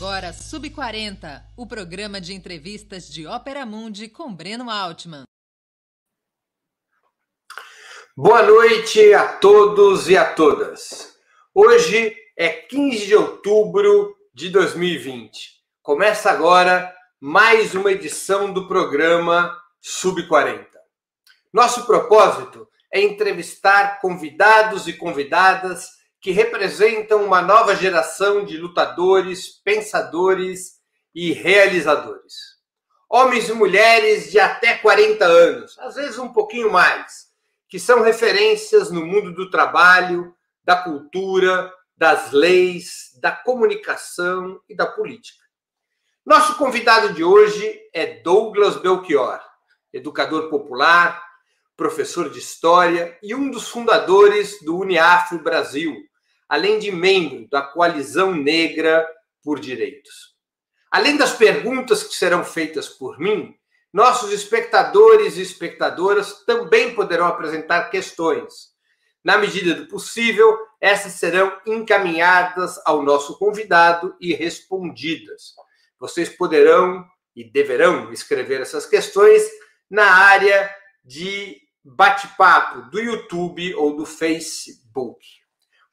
agora Sub40, o programa de entrevistas de Ópera Mundi com Breno Altman. Boa noite a todos e a todas. Hoje é 15 de outubro de 2020. Começa agora mais uma edição do programa Sub40. Nosso propósito é entrevistar convidados e convidadas que representam uma nova geração de lutadores, pensadores e realizadores. Homens e mulheres de até 40 anos, às vezes um pouquinho mais, que são referências no mundo do trabalho, da cultura, das leis, da comunicação e da política. Nosso convidado de hoje é Douglas Belchior, educador popular, professor de História e um dos fundadores do Uniafro Brasil, além de membro da Coalizão Negra por Direitos. Além das perguntas que serão feitas por mim, nossos espectadores e espectadoras também poderão apresentar questões. Na medida do possível, essas serão encaminhadas ao nosso convidado e respondidas. Vocês poderão e deverão escrever essas questões na área de bate-papo do YouTube ou do Facebook.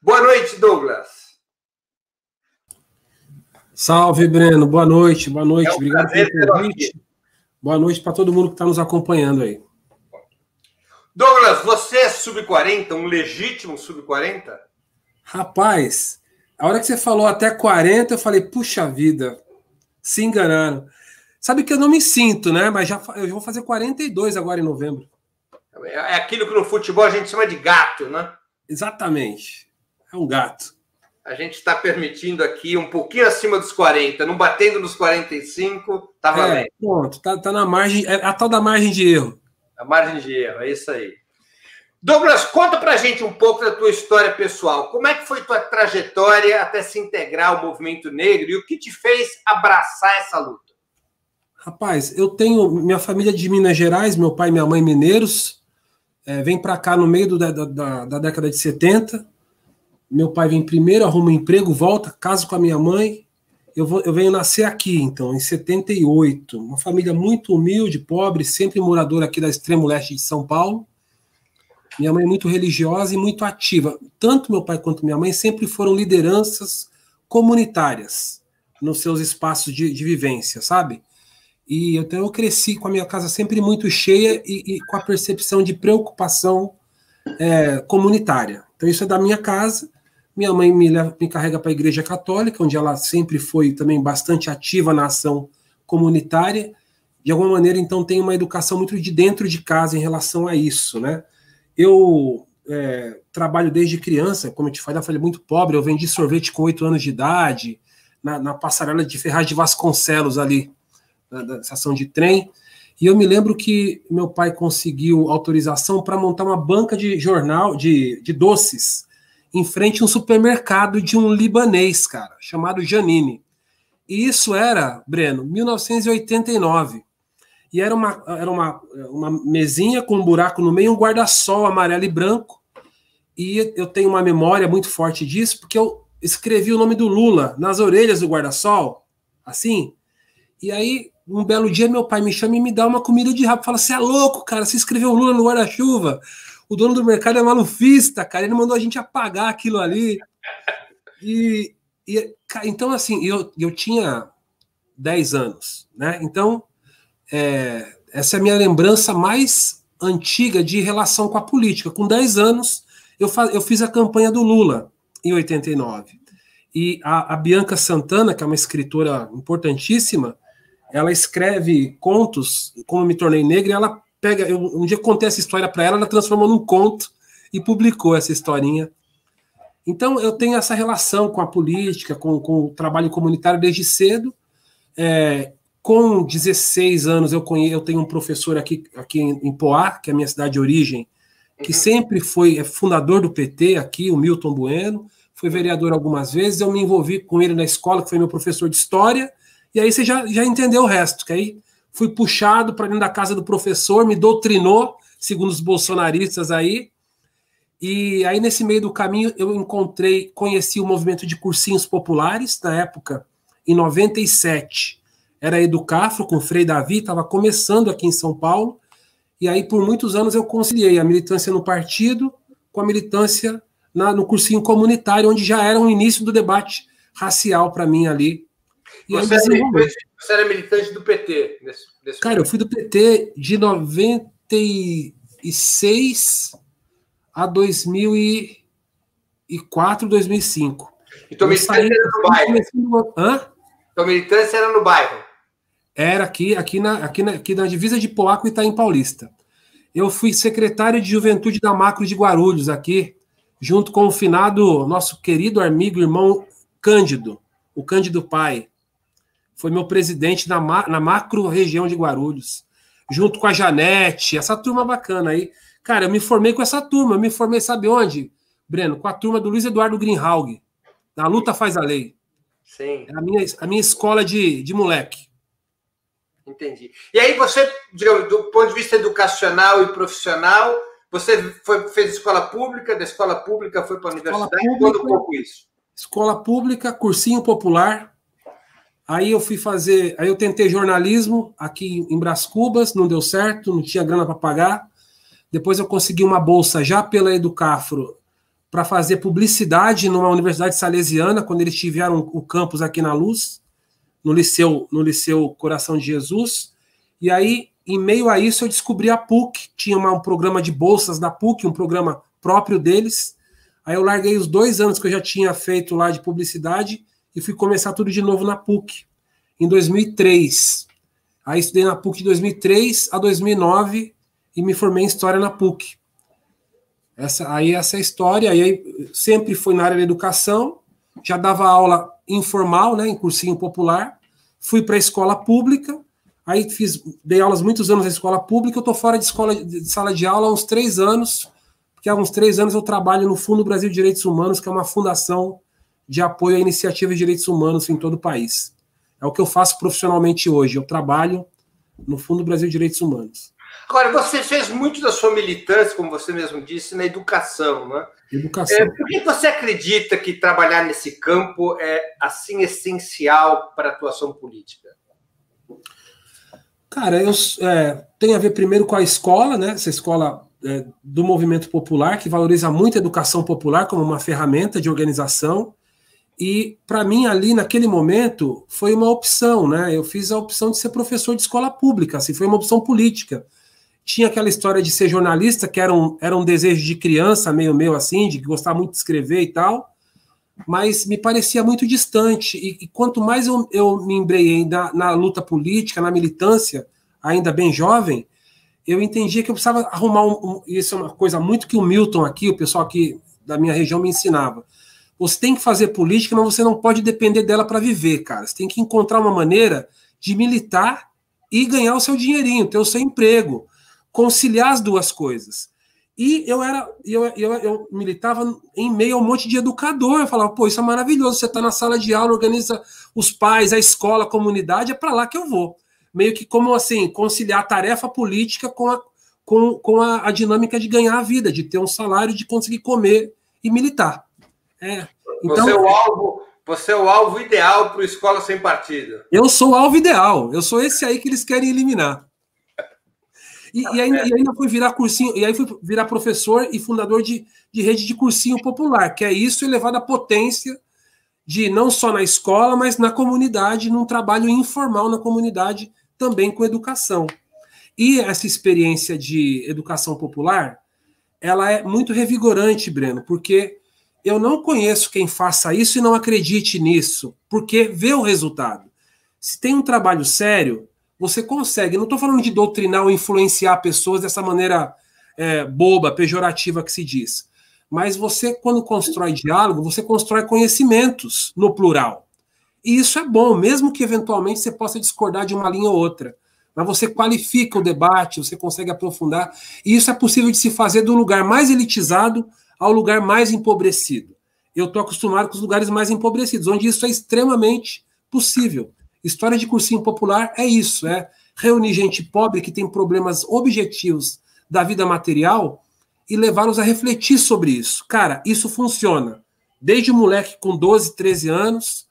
Boa noite, Douglas. Salve, Breno. Boa noite. Boa noite. Obrigado pelo convite. Boa noite para todo mundo que está nos acompanhando aí. Douglas, você é sub-40, um legítimo sub-40? Rapaz, a hora que você falou até 40, eu falei, puxa vida, se enganaram. Sabe que eu não me sinto, né? Mas eu vou fazer 42 agora em novembro. É aquilo que no futebol a gente chama de gato, né? Exatamente. É um gato. A gente está permitindo aqui um pouquinho acima dos 40, não batendo nos 45, tá valendo. Pronto, tá na margem, é a tal da margem de erro. A margem de erro, é isso aí. Douglas, conta pra gente um pouco da tua história pessoal. Como é que foi tua trajetória até se integrar ao movimento negro e o que te fez abraçar essa luta? Rapaz, eu tenho minha família de Minas Gerais, meu pai e minha mãe mineiros, vem para cá no meio da década de 70. Meu pai vem primeiro, arruma um emprego, volta, caso com a minha mãe. Eu venho nascer aqui, então, em 78. Uma família muito humilde, pobre, sempre moradora aqui da extremo leste de São Paulo. Minha mãe é muito religiosa e muito ativa. Tanto meu pai quanto minha mãe sempre foram lideranças comunitárias nos seus espaços de vivência, sabe? E então eu cresci com a minha casa sempre muito cheia e com a percepção de preocupação comunitária. Então isso é da minha casa. Minha mãe me carrega para a Igreja Católica, onde ela sempre foi também bastante ativa na ação comunitária. De alguma maneira, então, tem uma educação muito de dentro de casa em relação a isso, né? Eu trabalho desde criança, como eu te falei, uma família muito pobre. Eu vendi sorvete com 8 anos de idade, na passarela de Ferraz de Vasconcelos, ali, da estação de trem. E eu me lembro que meu pai conseguiu autorização para montar uma banca de jornal, de doces, em frente a um supermercado de um libanês, cara, chamado Janine. E isso era, Breno, 1989. E era uma mesinha com um buraco no meio, um guarda-sol amarelo e branco. E eu tenho uma memória muito forte disso, porque eu escrevi o nome do Lula nas orelhas do guarda-sol, assim. E aí, um belo dia, meu pai me chama e me dá uma comida de rabo. Fala, você é louco, cara, você escreveu Lula no guarda-chuva. O dono do mercado é malufista, cara. Ele mandou a gente apagar aquilo ali. Então, assim, eu tinha 10 anos, né? Então, essa é a minha lembrança mais antiga de relação com a política. Com 10 anos, eu fiz a campanha do Lula, em 89. E a Bianca Santana, que é uma escritora importantíssima, ela escreve contos, como Me Tornei Negra, e ela um dia eu contei essa história para ela transformou num conto e publicou essa historinha. Então, eu tenho essa relação com a política, com o trabalho comunitário desde cedo. Com 16 anos, eu tenho um professor aqui em Poá, que é a minha cidade de origem, que sempre foi fundador do PT aqui, o Milton Bueno, foi vereador algumas vezes. Eu me envolvi com ele na escola, que foi meu professor de História, e aí você já entendeu o resto, que aí fui puxado para dentro da casa do professor, me doutrinou, segundo os bolsonaristas aí, e aí nesse meio do caminho eu conheci o movimento de cursinhos populares. Na época em 97. Era Educafro com o Frei Davi, estava começando aqui em São Paulo, e aí por muitos anos eu conciliei a militância no partido com a militância no cursinho comunitário, onde já era um início do debate racial para mim ali. E você era militante do PT? Cara, eu fui do PT de 96 a 2004, 2005. Então, militância era no bairro? Então, militância era no bairro? Era aqui na divisa de Poá com Itaim Paulista. Eu fui secretário de Juventude da Macro de Guarulhos, aqui, junto com o finado, nosso querido amigo, irmão Cândido, o Cândido Pai. Foi meu presidente na macro região de Guarulhos, junto com a Janete, essa turma bacana aí. Cara, eu me formei com essa turma, eu me formei, sabe onde, Breno? Com a turma do Luiz Eduardo Greenhalgh, da Luta Faz a Lei. Sim. É a minha escola de moleque. Entendi. E aí você, digamos, do ponto de vista educacional e profissional, você fez escola pública, da escola pública foi para a universidade? Conta um pouco isso. Escola pública, cursinho popular. Aí eu tentei jornalismo aqui em Brás Cubas, não deu certo, não tinha grana para pagar. Depois eu consegui uma bolsa já pela Educafro para fazer publicidade numa universidade salesiana, quando eles tiveram o campus aqui na Luz, no Liceu Coração de Jesus. E aí, em meio a isso, eu descobri a PUC, tinha um programa de bolsas da PUC, um programa próprio deles. Aí eu larguei os 2 anos que eu já tinha feito lá de publicidade e fui começar tudo de novo na PUC, em 2003. Aí estudei na PUC de 2003 a 2009 e me formei em História na PUC. Essa é a história. Aí sempre fui na área da educação, já dava aula informal, né, em cursinho popular, fui para a escola pública, aí dei aulas muitos anos na escola pública, eu estou fora de sala de aula há uns 3 anos, porque há uns 3 anos eu trabalho no Fundo Brasil de Direitos Humanos, que é uma fundação de apoio a iniciativas de direitos humanos em todo o país. É o que eu faço profissionalmente hoje, eu trabalho no Fundo Brasil de Direitos Humanos. Agora, você fez muito da sua militância, como você mesmo disse, na educação, né? Educação. Por que você acredita que trabalhar nesse campo é, assim, essencial para a atuação política? Cara, tem a ver primeiro com a escola, né? Essa escola do movimento popular, que valoriza muito a educação popular como uma ferramenta de organização. E, para mim, ali, naquele momento, foi uma opção, né? Eu fiz a opção de ser professor de escola pública, assim, foi uma opção política. Tinha aquela história de ser jornalista, que era um desejo de criança, meio meu assim, de gostar muito de escrever e tal, mas me parecia muito distante. E quanto mais eu me embreiei na luta política, na militância, ainda bem jovem, eu entendia que eu precisava arrumar isso é uma coisa muito que o Milton aqui, o pessoal aqui da minha região me ensinava. Você tem que fazer política, mas você não pode depender dela para viver, cara. Você tem que encontrar uma maneira de militar e ganhar o seu dinheirinho, ter o seu emprego, conciliar as duas coisas. E eu militava em meio a um monte de educador. Eu falava, pô, isso é maravilhoso. Você está na sala de aula, organiza os pais, a escola, a comunidade, é para lá que eu vou. Meio que como assim, conciliar a tarefa política com a dinâmica de ganhar a vida, de ter um salário, de conseguir comer e militar. Então, você é o alvo ideal para o Escola Sem Partido. Eu sou o alvo ideal. Eu sou esse aí que eles querem eliminar. E ainda fui virar cursinho, e aí fui virar professor e fundador de rede de cursinho popular, que é isso elevado à potência de não só na escola, mas na comunidade, num trabalho informal na comunidade, também com educação. E essa experiência de educação popular, ela é muito revigorante, Breno, porque eu não conheço quem faça isso e não acredite nisso, porque vê o resultado. Se tem um trabalho sério, você consegue. Não estou falando de doutrinar ou influenciar pessoas dessa maneira boba, pejorativa que se diz. Mas você, quando constrói diálogo, você constrói conhecimentos no plural. E isso é bom, mesmo que eventualmente você possa discordar de uma linha ou outra. Mas você qualifica o debate, você consegue aprofundar. E isso é possível de se fazer do lugar mais elitizado ao lugar mais empobrecido. Eu estou acostumado com os lugares mais empobrecidos, onde isso é extremamente possível. História de cursinho popular é isso, é reunir gente pobre que tem problemas objetivos da vida material e levá-los a refletir sobre isso. Cara, isso funciona. Desde moleque com 12, 13 anos,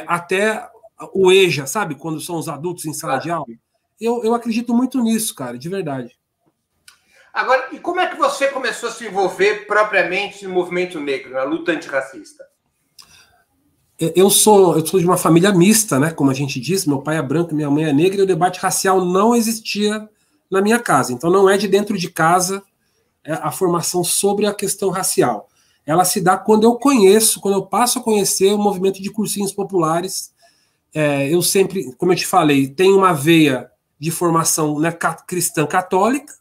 até o EJA, sabe? Quando são os adultos em sala de aula. Eu acredito muito nisso, cara, de verdade. Agora, e como é que você começou a se envolver propriamente no movimento negro, na luta antirracista? Eu sou de uma família mista, né? Como a gente diz, meu pai é branco, minha mãe é negra, e o debate racial não existia na minha casa. Então não é de dentro de casa a formação sobre a questão racial. Ela se dá quando eu passo a conhecer o movimento de cursinhos populares. Eu sempre, como eu te falei, tenho uma veia de formação, né, cristã católica,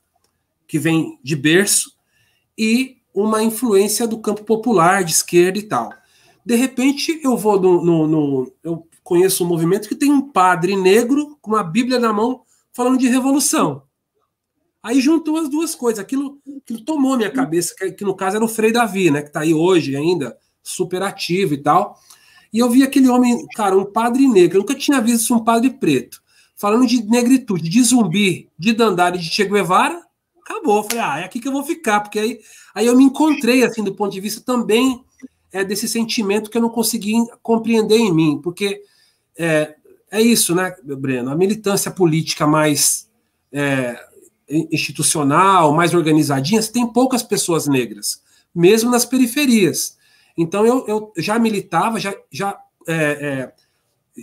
que vem de berço, e uma influência do campo popular, de esquerda e tal. De repente, eu vou eu conheço um movimento que tem um padre negro com uma Bíblia na mão falando de revolução. Aí juntou as duas coisas. Aquilo tomou minha cabeça, que no caso era o Frei Davi, né, que está aí hoje ainda, super ativo e tal. E eu vi aquele homem, cara, um padre negro. Eu nunca tinha visto um padre preto falando de negritude, de Zumbi, de Dandara e de Che Guevara. Acabou. Eu falei, é aqui que eu vou ficar, porque aí eu me encontrei, assim, do ponto de vista também desse sentimento que eu não consegui compreender em mim, porque é isso, né, Breno? A militância política mais institucional, mais organizadinha, você tem poucas pessoas negras, mesmo nas periferias. Então eu já militava,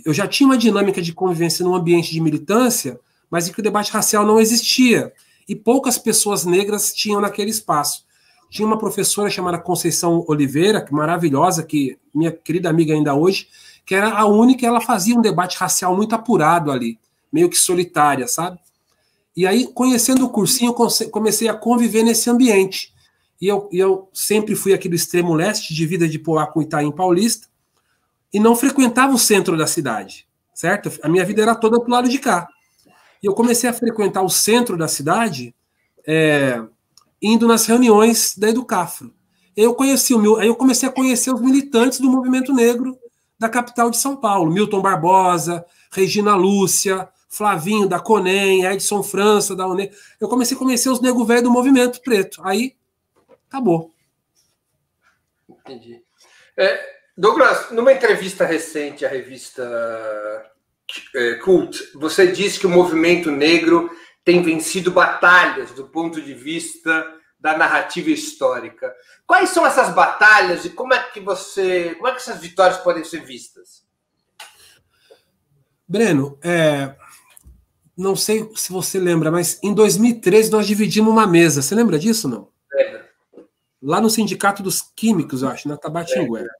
eu já tinha uma dinâmica de convivência num ambiente de militância, mas em que o debate racial não existia. E poucas pessoas negras tinham naquele espaço. Tinha uma professora chamada Conceição Oliveira, que maravilhosa, que minha querida amiga ainda hoje, que era a única, ela fazia um debate racial muito apurado ali, meio que solitária, sabe? E aí, conhecendo o cursinho, eu comecei a conviver nesse ambiente. E eu sempre fui aqui do extremo leste, de Vida de Poá com Itaim Paulista, e não frequentava o centro da cidade, certo? A minha vida era toda pro lado de cá. E eu comecei a frequentar o centro da cidade, indo nas reuniões da Educafro. Aí eu comecei a conhecer os militantes do movimento negro da capital de São Paulo. Milton Barbosa, Regina Lúcia, Flavinho da CONEM, Edson França da UNE. Eu comecei a conhecer os nego velho do movimento preto. Aí, acabou. Entendi. Douglas, numa entrevista recente à revista Cult, você disse que o movimento negro tem vencido batalhas do ponto de vista da narrativa histórica. Quais são essas batalhas e como é que essas vitórias podem ser vistas? Breno, não sei se você lembra, mas em 2013 nós dividimos uma mesa. Você lembra disso, não? Lá no Sindicato dos Químicos, eu acho, na Tabatinguera.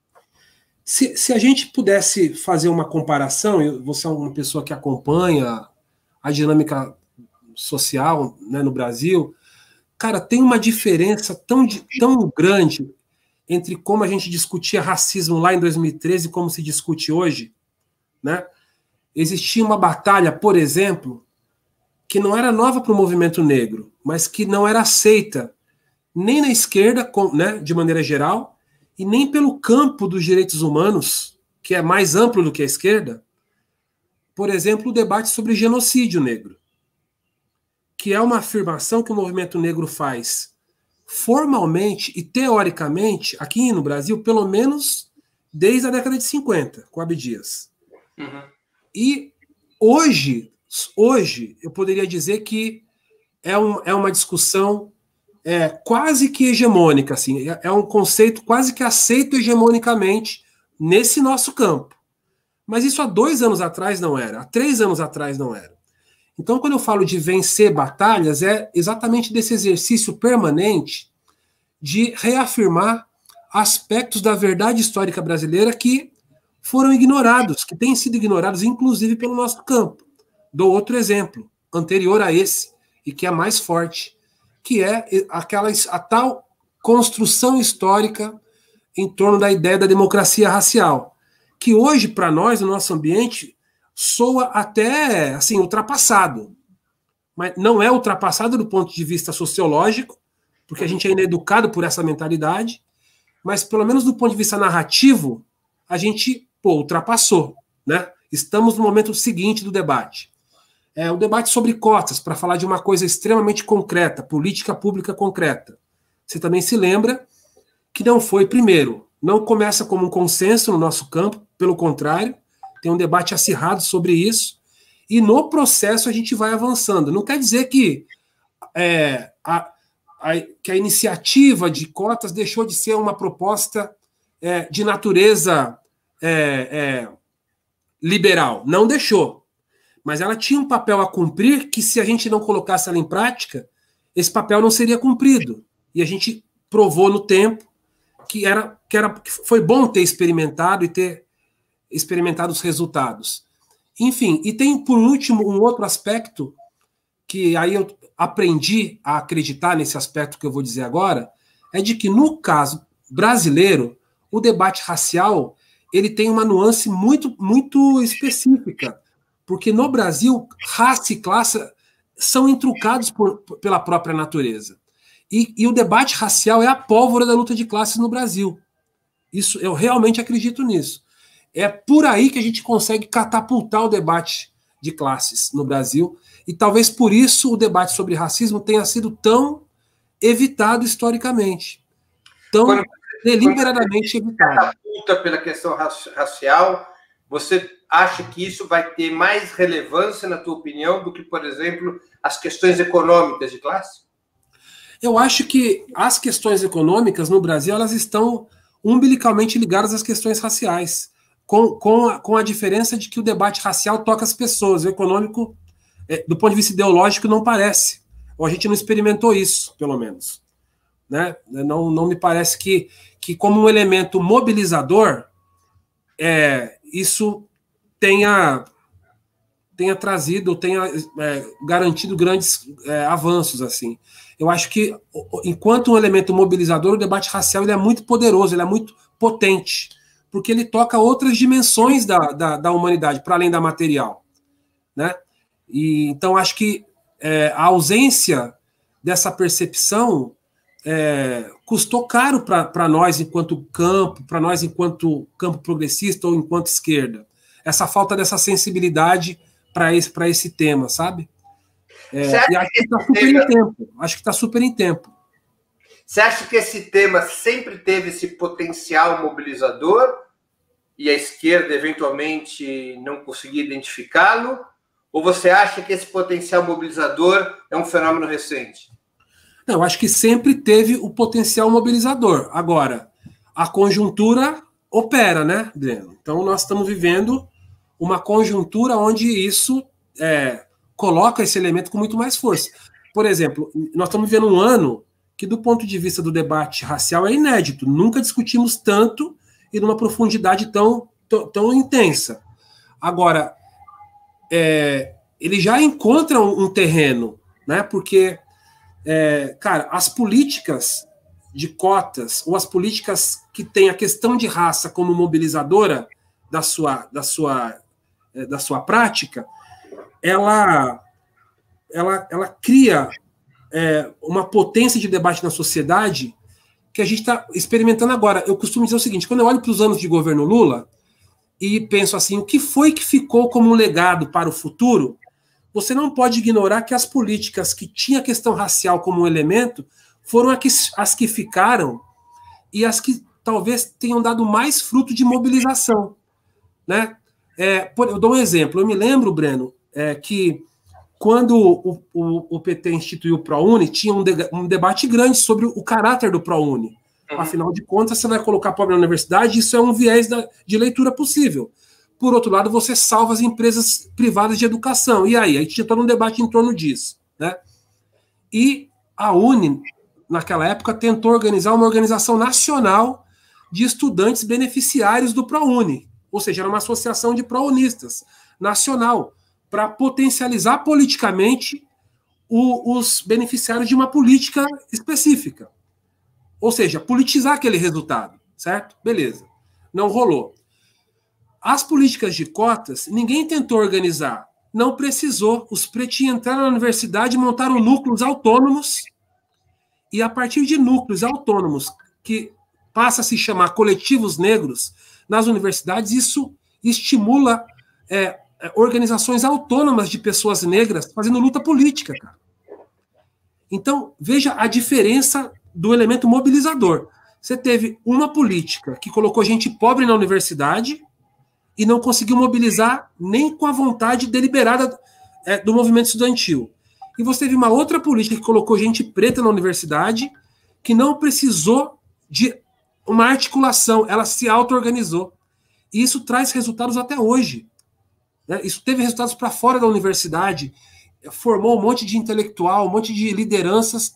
Se a gente pudesse fazer uma comparação, você é uma pessoa que acompanha a dinâmica social, né, no Brasil, cara, tem uma diferença tão grande entre como a gente discutia racismo lá em 2013 e como se discute hoje, né? Existia uma batalha, por exemplo, que não era nova para o movimento negro, mas que não era aceita nem na esquerda, né, de maneira geral, e nem pelo campo dos direitos humanos, que é mais amplo do que a esquerda. Por exemplo, o debate sobre genocídio negro, que é uma afirmação que o movimento negro faz formalmente e teoricamente, aqui no Brasil, pelo menos desde a década de 50, com Abdias. Uhum. E hoje, eu poderia dizer que é uma discussão quase que hegemônica, assim, é um conceito quase que aceito hegemonicamente nesse nosso campo. Mas isso há 2 anos atrás não era, há 3 anos atrás não era. Então, quando eu falo de vencer batalhas, é exatamente desse exercício permanente de reafirmar aspectos da verdade histórica brasileira que foram ignorados, que têm sido ignorados, inclusive pelo nosso campo. Dou outro exemplo, anterior a esse, e que é mais forte, que é a tal construção histórica em torno da ideia da democracia racial, que hoje, para nós, no nosso ambiente, soa até assim, ultrapassado. Mas não é ultrapassado do ponto de vista sociológico, porque a gente ainda é educado por essa mentalidade, mas pelo menos do ponto de vista narrativo, a gente ultrapassou, né? Estamos no momento seguinte do debate. O debate sobre cotas, para falar de uma coisa extremamente concreta, política pública concreta. Você também se lembra que não foi, primeiro, não começa como um consenso no nosso campo, pelo contrário, tem um debate acirrado sobre isso, e no processo a gente vai avançando. Não quer dizer que que a iniciativa de cotas deixou de ser uma proposta de natureza liberal. Não deixou. Mas ela tinha um papel a cumprir que, se a gente não colocasse ela em prática, esse papel não seria cumprido. E a gente provou no tempo que foi bom ter experimentado e ter experimentado os resultados. Enfim, e tem, por último, um outro aspecto que aí eu aprendi a acreditar nesse aspecto que eu vou dizer agora, é de que, no caso brasileiro, o debate racial ele tem uma nuance muito, muito específica, porque no Brasil, raça e classe são intrucados pela própria natureza. E o debate racial é a pólvora da luta de classes no Brasil. Isso, eu realmente acredito nisso. É por aí que a gente consegue catapultar o debate de classes no Brasil, e talvez por isso o debate sobre racismo tenha sido tão evitado historicamente, tão deliberadamente evitado. Catapulta pela questão racial, você acha que isso vai ter mais relevância, na tua opinião, do que, por exemplo, as questões econômicas de classe? Eu acho que as questões econômicas no Brasil elas estão umbilicalmente ligadas às questões raciais, com a diferença de que o debate racial toca as pessoas. O econômico, do ponto de vista ideológico, não parece. Ou a gente não experimentou isso, pelo menos. Né? Não me parece que como um elemento mobilizador, isso tenha trazido, tenha garantido grandes avanços. Assim. Eu acho que, enquanto um elemento mobilizador, o debate racial ele é muito poderoso, ele é muito potente, porque ele toca outras dimensões da humanidade, para além da material. Né? E, então, acho que a ausência dessa percepção custou caro para nós enquanto campo, para nós enquanto campo progressista ou enquanto esquerda. Essa falta dessa sensibilidade para esse tema, sabe? E acho que está super em tempo. Acho que está super em tempo. Você acha que esse tema sempre teve esse potencial mobilizador e a esquerda eventualmente não conseguia identificá-lo? Ou você acha que esse potencial mobilizador é um fenômeno recente? Não, eu acho que sempre teve o potencial mobilizador. Agora, a conjuntura opera, né, Breno? Então, nós estamos vivendo uma conjuntura onde isso coloca esse elemento com muito mais força. Por exemplo, nós estamos vivendo um ano que, do ponto de vista do debate racial, é inédito. Nunca discutimos tanto e numa profundidade tão intensa. Agora, ele já encontra um terreno, né? Porque, cara, as políticas de cotas ou as políticas que têm a questão de raça como mobilizadora da sua prática, ela cria uma potência de debate na sociedade que a gente está experimentando agora. Eu costumo dizer o seguinte, quando eu olho para os anos de governo Lula e penso assim, o que foi que ficou como um legado para o futuro, você não pode ignorar que as políticas que tinham a questão racial como um elemento foram as que ficaram e as que talvez tenham dado mais fruto de mobilização. Né? Eu dou um exemplo. Eu me lembro, Breno, que quando o PT instituiu o ProUni, tinha um debate grande sobre o caráter do ProUni. Afinal de contas, você vai colocar pobre na universidade, isso é um viés de leitura possível. Por outro lado, você salva as empresas privadas de educação. E aí? Aí tinha todo um debate em torno disso. Né? E a UNE, naquela época, tentou organizar uma organização nacional de estudantes beneficiários do ProUni. Ou seja, era uma associação de prounistas nacional, para potencializar politicamente os beneficiários de uma política específica. Ou seja, politizar aquele resultado, certo? Beleza. Não rolou. As políticas de cotas, ninguém tentou organizar. Não precisou. Os pretinhos entraram na universidade, montaram núcleos autônomos, e a partir de núcleos autônomos, que passa a se chamar coletivos negros, nas universidades, isso estimula organizações autônomas de pessoas negras fazendo luta política. Cara. Então, veja a diferença do elemento mobilizador. Você teve uma política que colocou gente pobre na universidade, e não conseguiu mobilizar nem com a vontade deliberada do movimento estudantil. E você teve uma outra política que colocou gente preta na universidade, que não precisou de uma articulação, ela se auto-organizou. E isso traz resultados até hoje. Né? Isso teve resultados para fora da universidade, formou um monte de intelectual, um monte de lideranças,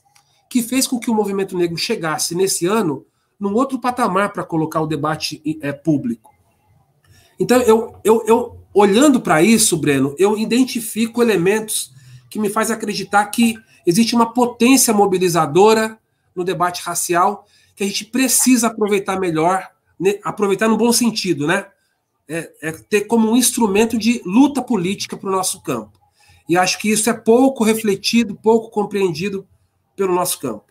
que fez com que o movimento negro chegasse nesse ano num outro patamar para colocar o debate público. Então, eu olhando para isso, Breno, eu identifico elementos que me fazem acreditar que existe uma potência mobilizadora no debate racial que a gente precisa aproveitar melhor, né? Aproveitar no bom sentido, né? Ter como um instrumento de luta política para o nosso campo. E acho que isso é pouco refletido, pouco compreendido pelo nosso campo.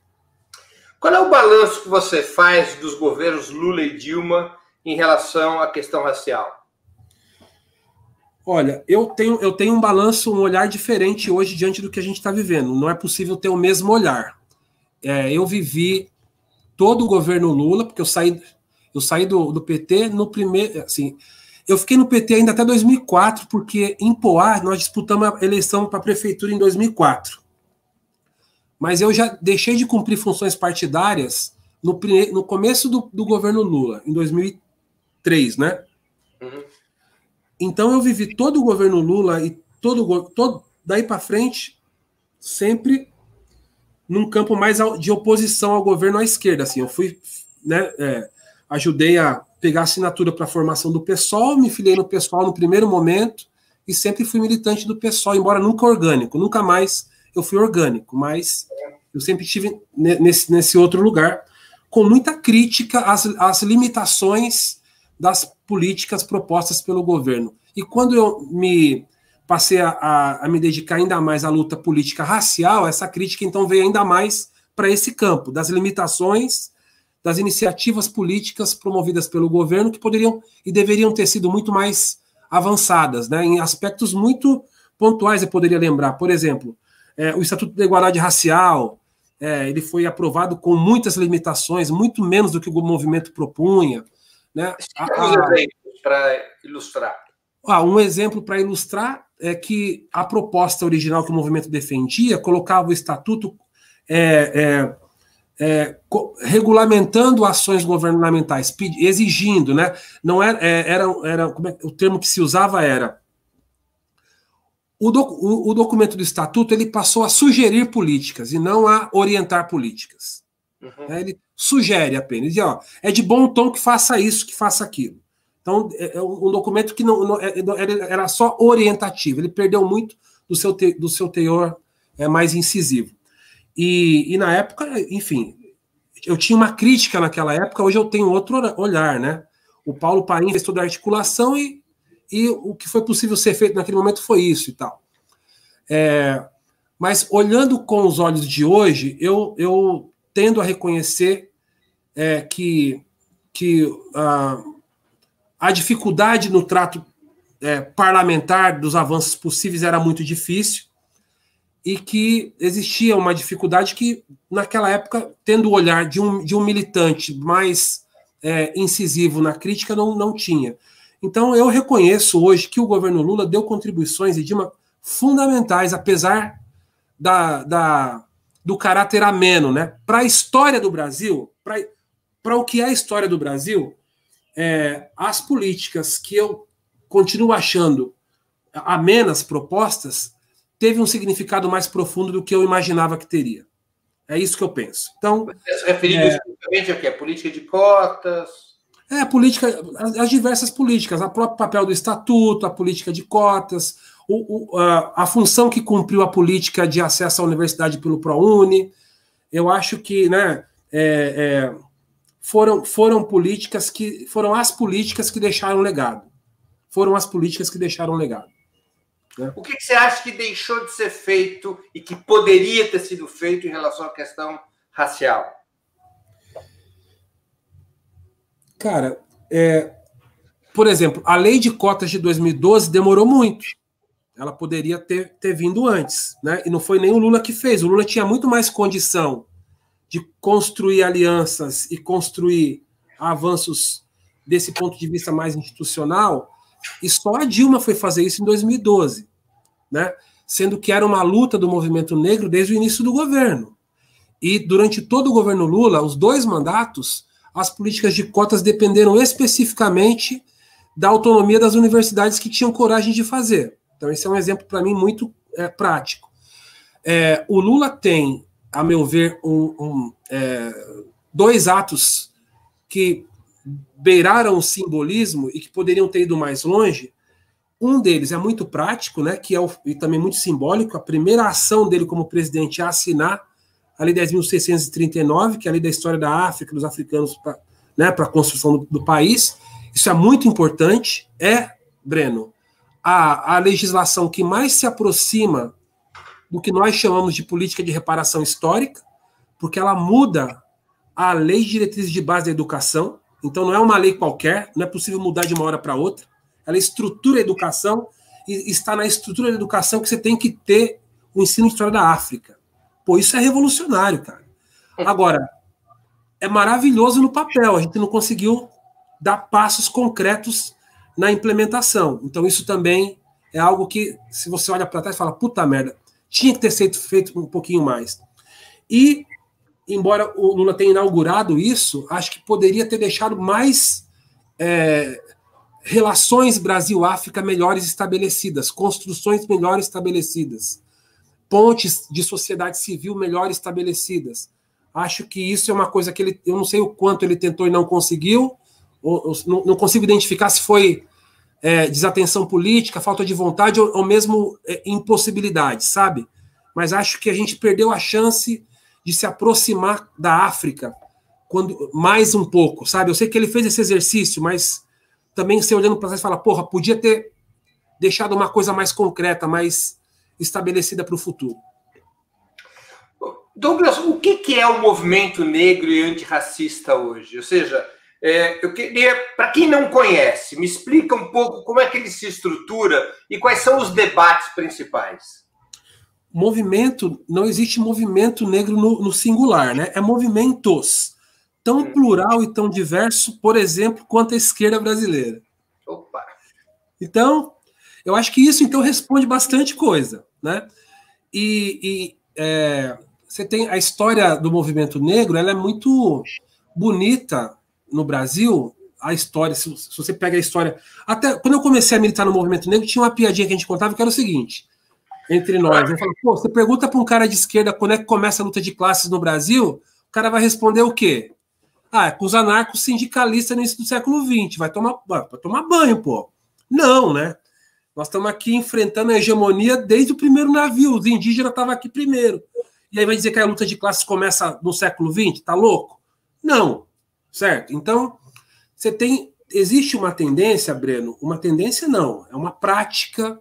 Qual é o balanço que você faz dos governos Lula e Dilma em relação à questão racial? Olha, eu tenho um balanço, um olhar diferente hoje diante do que a gente está vivendo. Não é possível ter o mesmo olhar. Eu vivi todo o governo Lula, porque eu saí do PT no primeiro... Assim, eu fiquei no PT ainda até 2004, porque em Poá nós disputamos a eleição para a prefeitura em 2004. Mas eu já deixei de cumprir funções partidárias no começo do governo Lula, em 2003, né? Uhum. Então eu vivi todo o governo Lula e todo daí para frente sempre num campo mais de oposição ao governo à esquerda. Assim, eu fui, né, ajudei a pegar assinatura para a formação do PSOL, me filiei no PSOL no primeiro momento e sempre fui militante do PSOL, embora nunca orgânico, nunca mais eu fui orgânico, mas eu sempre estive nesse outro lugar, com muita crítica às limitações das políticas propostas pelo governo. E quando eu me passei a me dedicar ainda mais à luta política racial, essa crítica então veio ainda mais para esse campo, das limitações das iniciativas políticas promovidas pelo governo, que poderiam e deveriam ter sido muito mais avançadas, né, em aspectos muito pontuais. Eu poderia lembrar, por exemplo, o Estatuto da Igualdade Racial, ele foi aprovado com muitas limitações, muito menos do que o movimento propunha. Né? Exemplos para ilustrar. Um exemplo para ilustrar é que a proposta original que o movimento defendia colocava o Estatuto regulamentando ações governamentais, exigindo, né? Não era o termo que se usava era o documento do Estatuto, ele passou a sugerir políticas e não a orientar políticas. Uhum. Ele sugere apenas, diz, é de bom tom que faça isso, que faça aquilo. Então, é um documento que não era só orientativo, ele perdeu muito do seu teor mais incisivo. E na época, enfim, eu tinha uma crítica naquela época, hoje eu tenho outro olhar, né? O Paulo Paim fez toda a articulação e o que foi possível ser feito naquele momento foi isso e tal. Mas olhando com os olhos de hoje, eu tendo a reconhecer que a dificuldade no trato parlamentar dos avanços possíveis era muito difícil e que existia uma dificuldade que, naquela época, tendo o olhar de um militante mais incisivo na crítica, não tinha. Então, eu reconheço hoje que o governo Lula deu contribuições, Edilma, fundamentais, apesar do caráter ameno, né? Para a história do Brasil, para o que é a história do Brasil, as políticas que eu continuo achando amenas propostas teve um significado mais profundo do que eu imaginava que teria. É isso que eu penso. Então, você se referindo especificamente a quê? Política de cotas? As diversas políticas, o próprio papel do Estatuto, a política de cotas, a função que cumpriu a política de acesso à universidade pelo ProUni. Eu acho que, né, foram políticas que foram as políticas que deixaram legado. Foram as políticas que deixaram legado. Né? O que você acha que deixou de ser feito e que poderia ter sido feito em relação à questão racial? Cara, por exemplo, a lei de cotas de 2012 demorou muito. Ela poderia ter vindo antes, né? E não foi nem o Lula que fez. O Lula tinha muito mais condição de construir alianças e construir avanços desse ponto de vista mais institucional, E só a Dilma foi fazer isso em 2012, né? Sendo que era uma luta do movimento negro desde o início do governo. E durante todo o governo Lula, os 2 mandatos, as políticas de cotas dependeram especificamente da autonomia das universidades que tinham coragem de fazer. Então esse é um exemplo para mim muito prático. O Lula tem, a meu ver, 2 atos que beiraram o simbolismo e que poderiam ter ido mais longe. Um deles é muito prático, né, que e também muito simbólico. A primeira ação dele como presidente é assinar a Lei 10.639, que é a lei da história da África, dos africanos, para a construção do país. Isso é muito importante. Breno, a legislação que mais se aproxima do que nós chamamos de política de reparação histórica, porque ela muda a lei de diretrizes de base da educação. Então não é uma lei qualquer, não é possível mudar de uma hora para outra. Ela estrutura a educação e está na estrutura da educação que você tem que ter o ensino de história da África. Pô, isso é revolucionário, cara. Agora, é maravilhoso no papel, a gente não conseguiu dar passos concretos na implementação. Então isso também é algo que, se você olha para trás, fala, puta merda, tinha que ter sido feito um pouquinho mais. E, embora o Lula tenha inaugurado isso, acho que poderia ter deixado mais relações Brasil-África melhores estabelecidas, construções melhores estabelecidas, pontes de sociedade civil melhor estabelecidas. Acho que isso é uma coisa que eu não sei o quanto ele tentou e não conseguiu, não consigo identificar se foi desatenção política, falta de vontade ou mesmo impossibilidade, sabe? Mas acho que a gente perdeu a chance de se aproximar da África mais um pouco, sabe? Eu sei que ele fez esse exercício, mas também você olhando para trás fala, porra, podia ter deixado uma coisa mais concreta, mais estabelecida para o futuro. Douglas, o que é o movimento negro e antirracista hoje? Ou seja, eu queria, para quem não conhece, me explica um pouco como é que ele se estrutura e quais são os debates principais. Não existe movimento negro no singular, né? É movimentos. Tão plural e tão diverso, por exemplo, quanto a esquerda brasileira. Opa! Então, eu acho que isso então responde bastante coisa, né? Você tem a história do movimento negro, ela é muito bonita no Brasil. A história, se você pega a história... Até quando eu comecei a militar no movimento negro, tinha uma piadinha que a gente contava que era o seguinte, entre nós. Eu falo, pô, você pergunta para um cara de esquerda quando é que começa a luta de classes no Brasil, o cara vai responder o quê? É com os anarcos sindicalistas no início do século XX. Vai tomar banho, pô. Não, né? Nós estamos aqui enfrentando a hegemonia desde o primeiro navio. Os indígenas estavam aqui primeiro. E aí vai dizer que a luta de classes começa no século XX? Tá louco? Não. Certo? Então, existe uma tendência, Breno, uma tendência não, é uma prática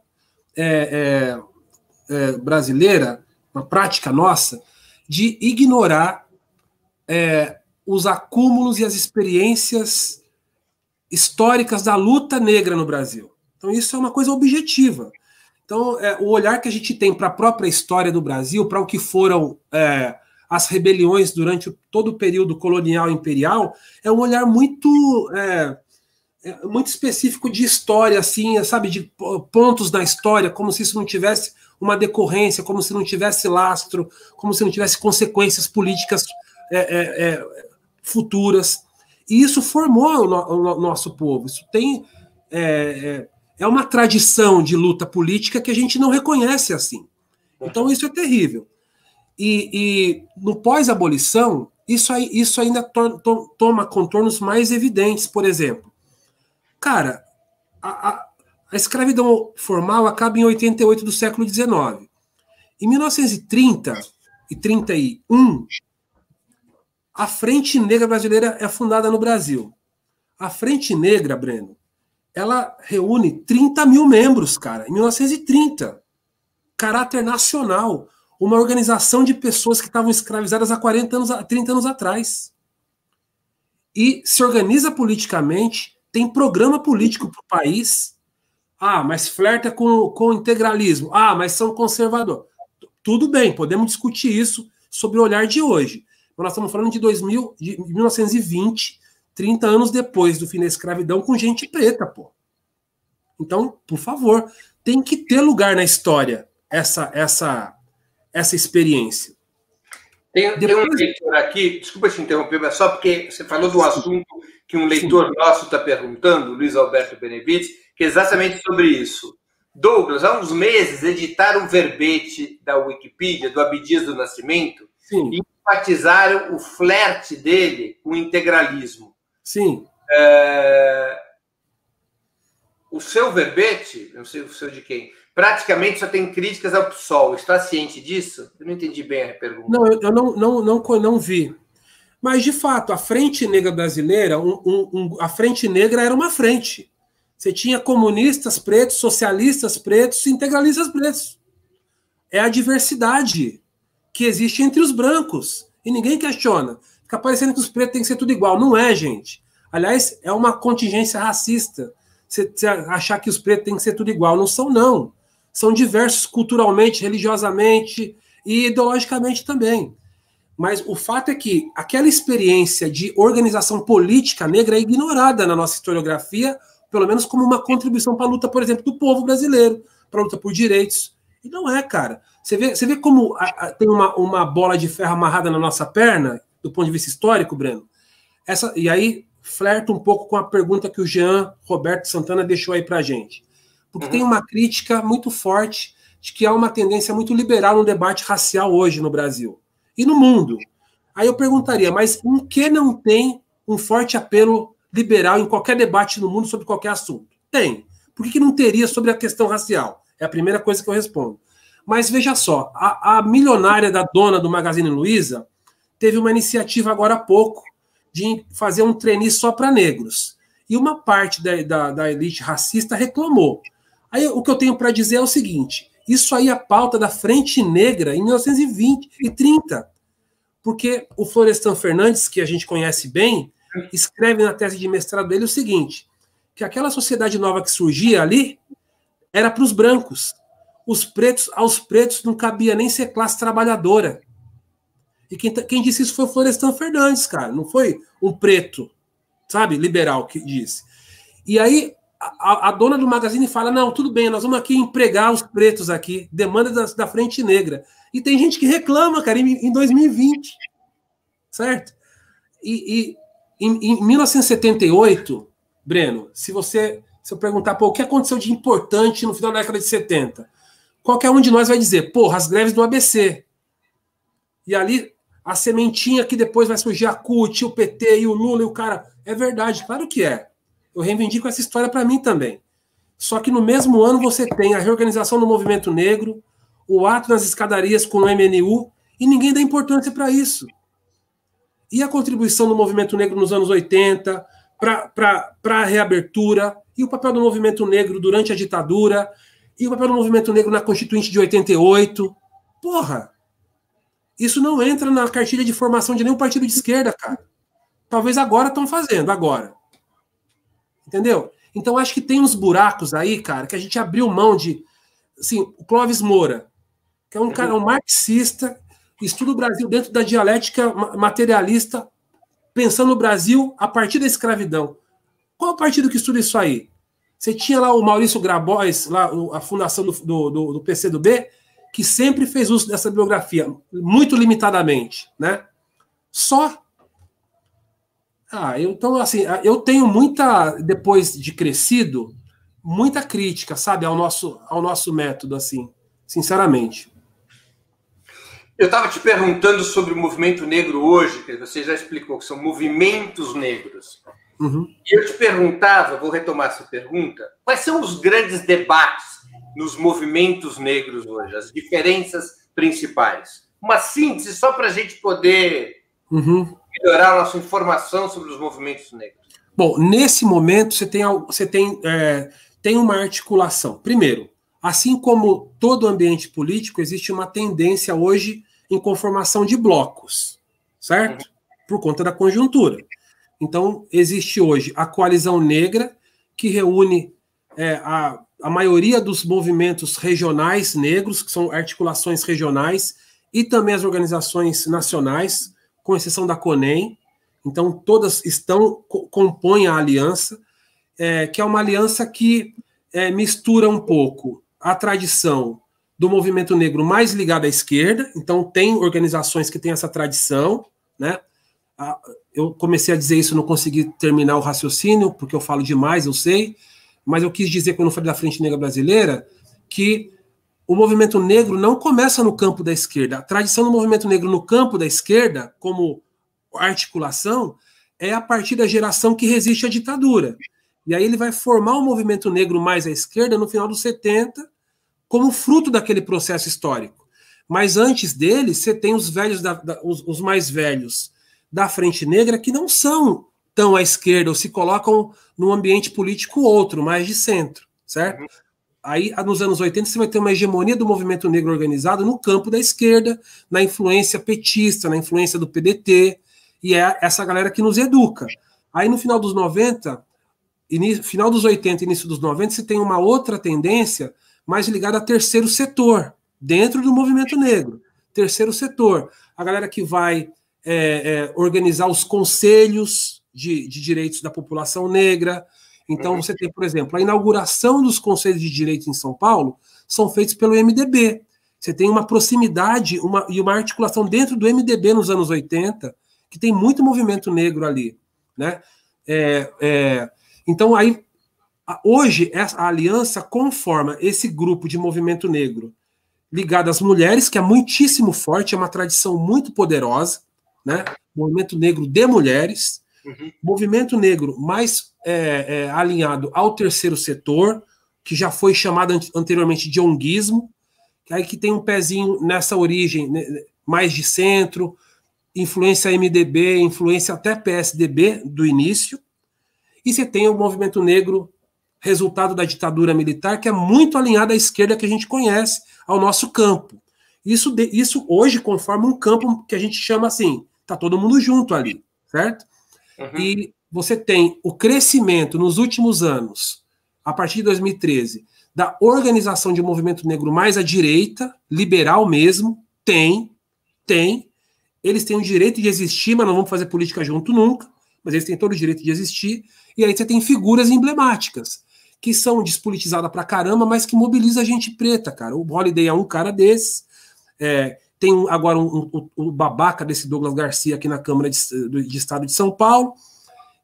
brasileira, uma prática nossa, de ignorar os acúmulos e as experiências históricas da luta negra no Brasil. Então isso é uma coisa objetiva. Então o olhar que a gente tem para a própria história do Brasil, para o que foram as rebeliões durante todo o período colonial e imperial, é um olhar muito específico de história, assim, sabe, de pontos da história, como se isso não tivesse uma decorrência, como se não tivesse lastro, como se não tivesse consequências políticas futuras. E isso formou o nosso povo. Isso tem uma tradição de luta política que a gente não reconhece assim. Então isso é terrível. E no pós-abolição, isso ainda toma contornos mais evidentes. Por exemplo, cara, a escravidão formal acaba em 88 do século XIX. Em 1930 e 31, a Frente Negra Brasileira é fundada no Brasil. A Frente Negra, Breno, ela reúne 30 mil membros, cara, em 1930. Caráter nacional. Uma organização de pessoas que estavam escravizadas há 30 anos atrás. E se organiza politicamente, tem programa político para o país. Ah, mas flerta com o integralismo. Ah, mas são conservadores. Tudo bem, podemos discutir isso sobre o olhar de hoje. Mas nós estamos falando de 1920, 30 anos depois do fim da escravidão, com gente preta, pô. Então, por favor, tem que ter lugar na história essa experiência. Tem um leitor aqui, desculpa te interromper, mas só porque você falou de um assunto que um leitor nosso está perguntando, Luiz Alberto Benevides, que é exatamente sobre isso. Douglas, há uns meses, editaram um verbete da Wikipedia, do Abdias do Nascimento, e enfatizaram o flerte dele com o integralismo. Sim. O seu verbete, não sei o seu de quem, praticamente só tem críticas ao PSOL. Está ciente disso? Eu não entendi bem a pergunta. Não, eu não vi. Mas, de fato, a Frente Negra Brasileira, a Frente Negra era uma frente. Você tinha comunistas pretos, socialistas pretos, integralistas pretos. É a diversidade que existe entre os brancos. E ninguém questiona. Fica parecendo que os pretos têm que ser tudo igual. Não é, gente. Aliás, é uma contingência racista. Você achar que os pretos têm que ser tudo igual. Não são, não. São diversos culturalmente, religiosamente e ideologicamente também. Mas o fato é que aquela experiência de organização política negra é ignorada na nossa historiografia, pelo menos como uma contribuição para a luta, por exemplo, do povo brasileiro, para a luta por direitos. E não é, cara. Você vê como tem uma bola de ferro amarrada na nossa perna, do ponto de vista histórico, Breno? E aí flerta um pouco com a pergunta que o Jean Roberto Santana deixou aí para a gente. Porque tem uma crítica muito forte de que há uma tendência muito liberal no debate racial hoje no Brasil e no mundo. Aí eu perguntaria, mas em que não tem um forte apelo liberal em qualquer debate no mundo sobre qualquer assunto? Tem. Por que não teria sobre a questão racial? É a primeira coisa que eu respondo. Mas veja só, a milionária da dona do Magazine Luiza teve uma iniciativa agora há pouco de fazer um trainee só para negros. E uma parte da elite racista reclamou. Aí o que eu tenho para dizer é o seguinte, isso aí é a pauta da Frente Negra em 1920 e 30. Porque o Florestan Fernandes, que a gente conhece bem, escreve na tese de mestrado dele o seguinte, que aquela sociedade nova que surgia ali era para os brancos. Aos pretos não cabia nem ser classe trabalhadora. E quem disse isso foi o Florestan Fernandes, cara. Não foi um preto, sabe, liberal que disse. E aí a dona do Magazine fala, não, tudo bem, nós vamos aqui empregar os pretos aqui, demanda da Frente Negra. E tem gente que reclama, cara, em 2020, certo? E em 1978, Breno, se eu perguntar, pô, o que aconteceu de importante no final da década de 70? Qualquer um de nós vai dizer, porra, as greves do ABC. E ali, a sementinha que depois vai surgir a CUT, o PT e o Lula e o cara. É verdade, claro que é. Eu reivindico essa história para mim também. Só que no mesmo ano você tem a reorganização do movimento negro, o ato nas escadarias com o MNU, e ninguém dá importância para isso. E a contribuição do movimento negro nos anos 80, para a reabertura, e o papel do movimento negro durante a ditadura, e o papel do movimento negro na Constituinte de 88. Porra! Isso não entra na cartilha de formação de nenhum partido de esquerda, cara. Talvez agora estão fazendo, agora. Entendeu? Então, acho que tem uns buracos aí, cara, que a gente abriu mão de... Assim, o Clóvis Moura, que é um cara, um marxista, estuda o Brasil dentro da dialética materialista, pensando o Brasil a partir da escravidão. Qual é o partido que estuda isso aí? Você tinha lá o Maurício Grabois, lá, a fundação do PCdoB, que sempre fez uso dessa bibliografia, muito limitadamente, né? Só. Então, assim, eu tenho muita, depois de crescido, muita crítica, sabe, ao nosso método, assim, sinceramente. Eu estava te perguntando sobre o movimento negro hoje, que você já explicou que são movimentos negros. Uhum. E eu te perguntava, vou retomar essa pergunta, quais são os grandes debates nos movimentos negros hoje, as diferenças principais? Uma síntese só para a gente poder melhorar a nossa informação sobre os movimentos negros. Bom, nesse momento você tem uma articulação. Primeiro, assim como todo ambiente político, existe uma tendência hoje em conformação de blocos, certo? Por conta da conjuntura. Então, existe hoje a Coalizão Negra, que reúne a maioria dos movimentos regionais negros, que são articulações regionais, e também as organizações nacionais, com exceção da CONEM. Então, todas compõem a aliança, que é uma aliança que mistura um pouco a tradição do movimento negro mais ligado à esquerda, então tem organizações que têm essa tradição, né? Eu comecei a dizer isso, não consegui terminar o raciocínio, porque eu falo demais, eu sei, mas eu quis dizer, quando eu falei da Frente Negra Brasileira, que o movimento negro não começa no campo da esquerda. A tradição do movimento negro no campo da esquerda, como articulação, é a partir da geração que resiste à ditadura. E aí ele vai formar o movimento negro mais à esquerda no final dos 70, como fruto daquele processo histórico. Mas antes dele, você tem os velhos, os mais velhos da Frente Negra, que não são tão à esquerda, ou se colocam num ambiente político outro, mais de centro, certo? Aí, nos anos 80, você vai ter uma hegemonia do movimento negro organizado no campo da esquerda, na influência petista, na influência do PDT, e é essa galera que nos educa. Aí, no final dos 90, final dos 80 e início dos 90, você tem uma outra tendência mais ligada a terceiro setor, dentro do movimento negro. Terceiro setor, a galera que vai organizar os conselhos de direitos da população negra. Então, você tem, por exemplo, a inauguração dos conselhos de direitos em São Paulo são feitos pelo MDB. Você tem uma proximidade e uma articulação dentro do MDB nos anos 80, que tem muito movimento negro ali, né? Então, aí, hoje, a aliança conforma esse grupo de movimento negro ligado às mulheres, que é muitíssimo forte, é uma tradição muito poderosa, né? Movimento negro de mulheres, movimento negro mais alinhado ao terceiro setor, que já foi chamado anteriormente de onguismo, que tem um pezinho nessa origem, né, mais de centro, influência MDB, influência até PSDB do início, e você tem o movimento negro resultado da ditadura militar, que é muito alinhado à esquerda que a gente conhece, ao nosso campo. Isso hoje conforma um campo que a gente chama assim, tá todo mundo junto ali, certo? E você tem o crescimento nos últimos anos, a partir de 2013, da organização de um movimento negro mais à direita, liberal mesmo, eles têm o direito de existir, mas não vão fazer política junto nunca, mas eles têm todo o direito de existir, e aí você tem figuras emblemáticas, que são despolitizadas pra caramba, mas que mobiliza a gente preta, cara. O Holiday é um cara desses, tem agora o babaca desse Douglas Garcia aqui na Câmara de Estado de São Paulo,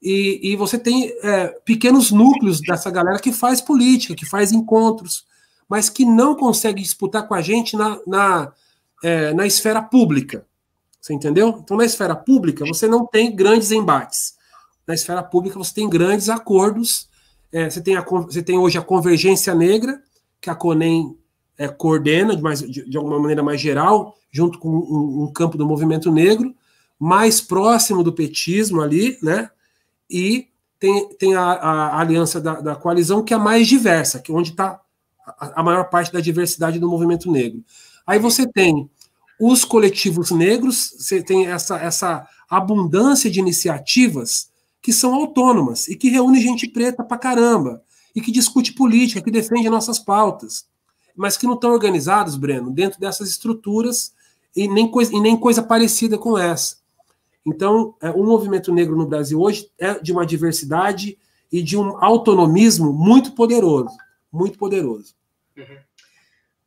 e você tem pequenos núcleos dessa galera que faz política, que faz encontros, mas que não consegue disputar com a gente na esfera pública. Você entendeu? Então, na esfera pública, você não tem grandes embates. Na esfera pública, você tem grandes acordos. Você tem hoje a Convergência Negra, que a CONEM coordena de alguma maneira mais geral, junto com um campo do movimento negro, mais próximo do petismo ali, né? E tem a aliança da coalizão, que é mais diversa, que é onde está a maior parte da diversidade do movimento negro. Aí você tem os coletivos negros, você tem essa abundância de iniciativas que são autônomas e que reúne gente preta pra caramba, e que discute política, que defende nossas pautas, mas que não estão organizados, Breno, dentro dessas estruturas e nem coisa parecida com essa. Então, o movimento negro no Brasil hoje é de uma diversidade e de um autonomismo muito poderoso, muito poderoso.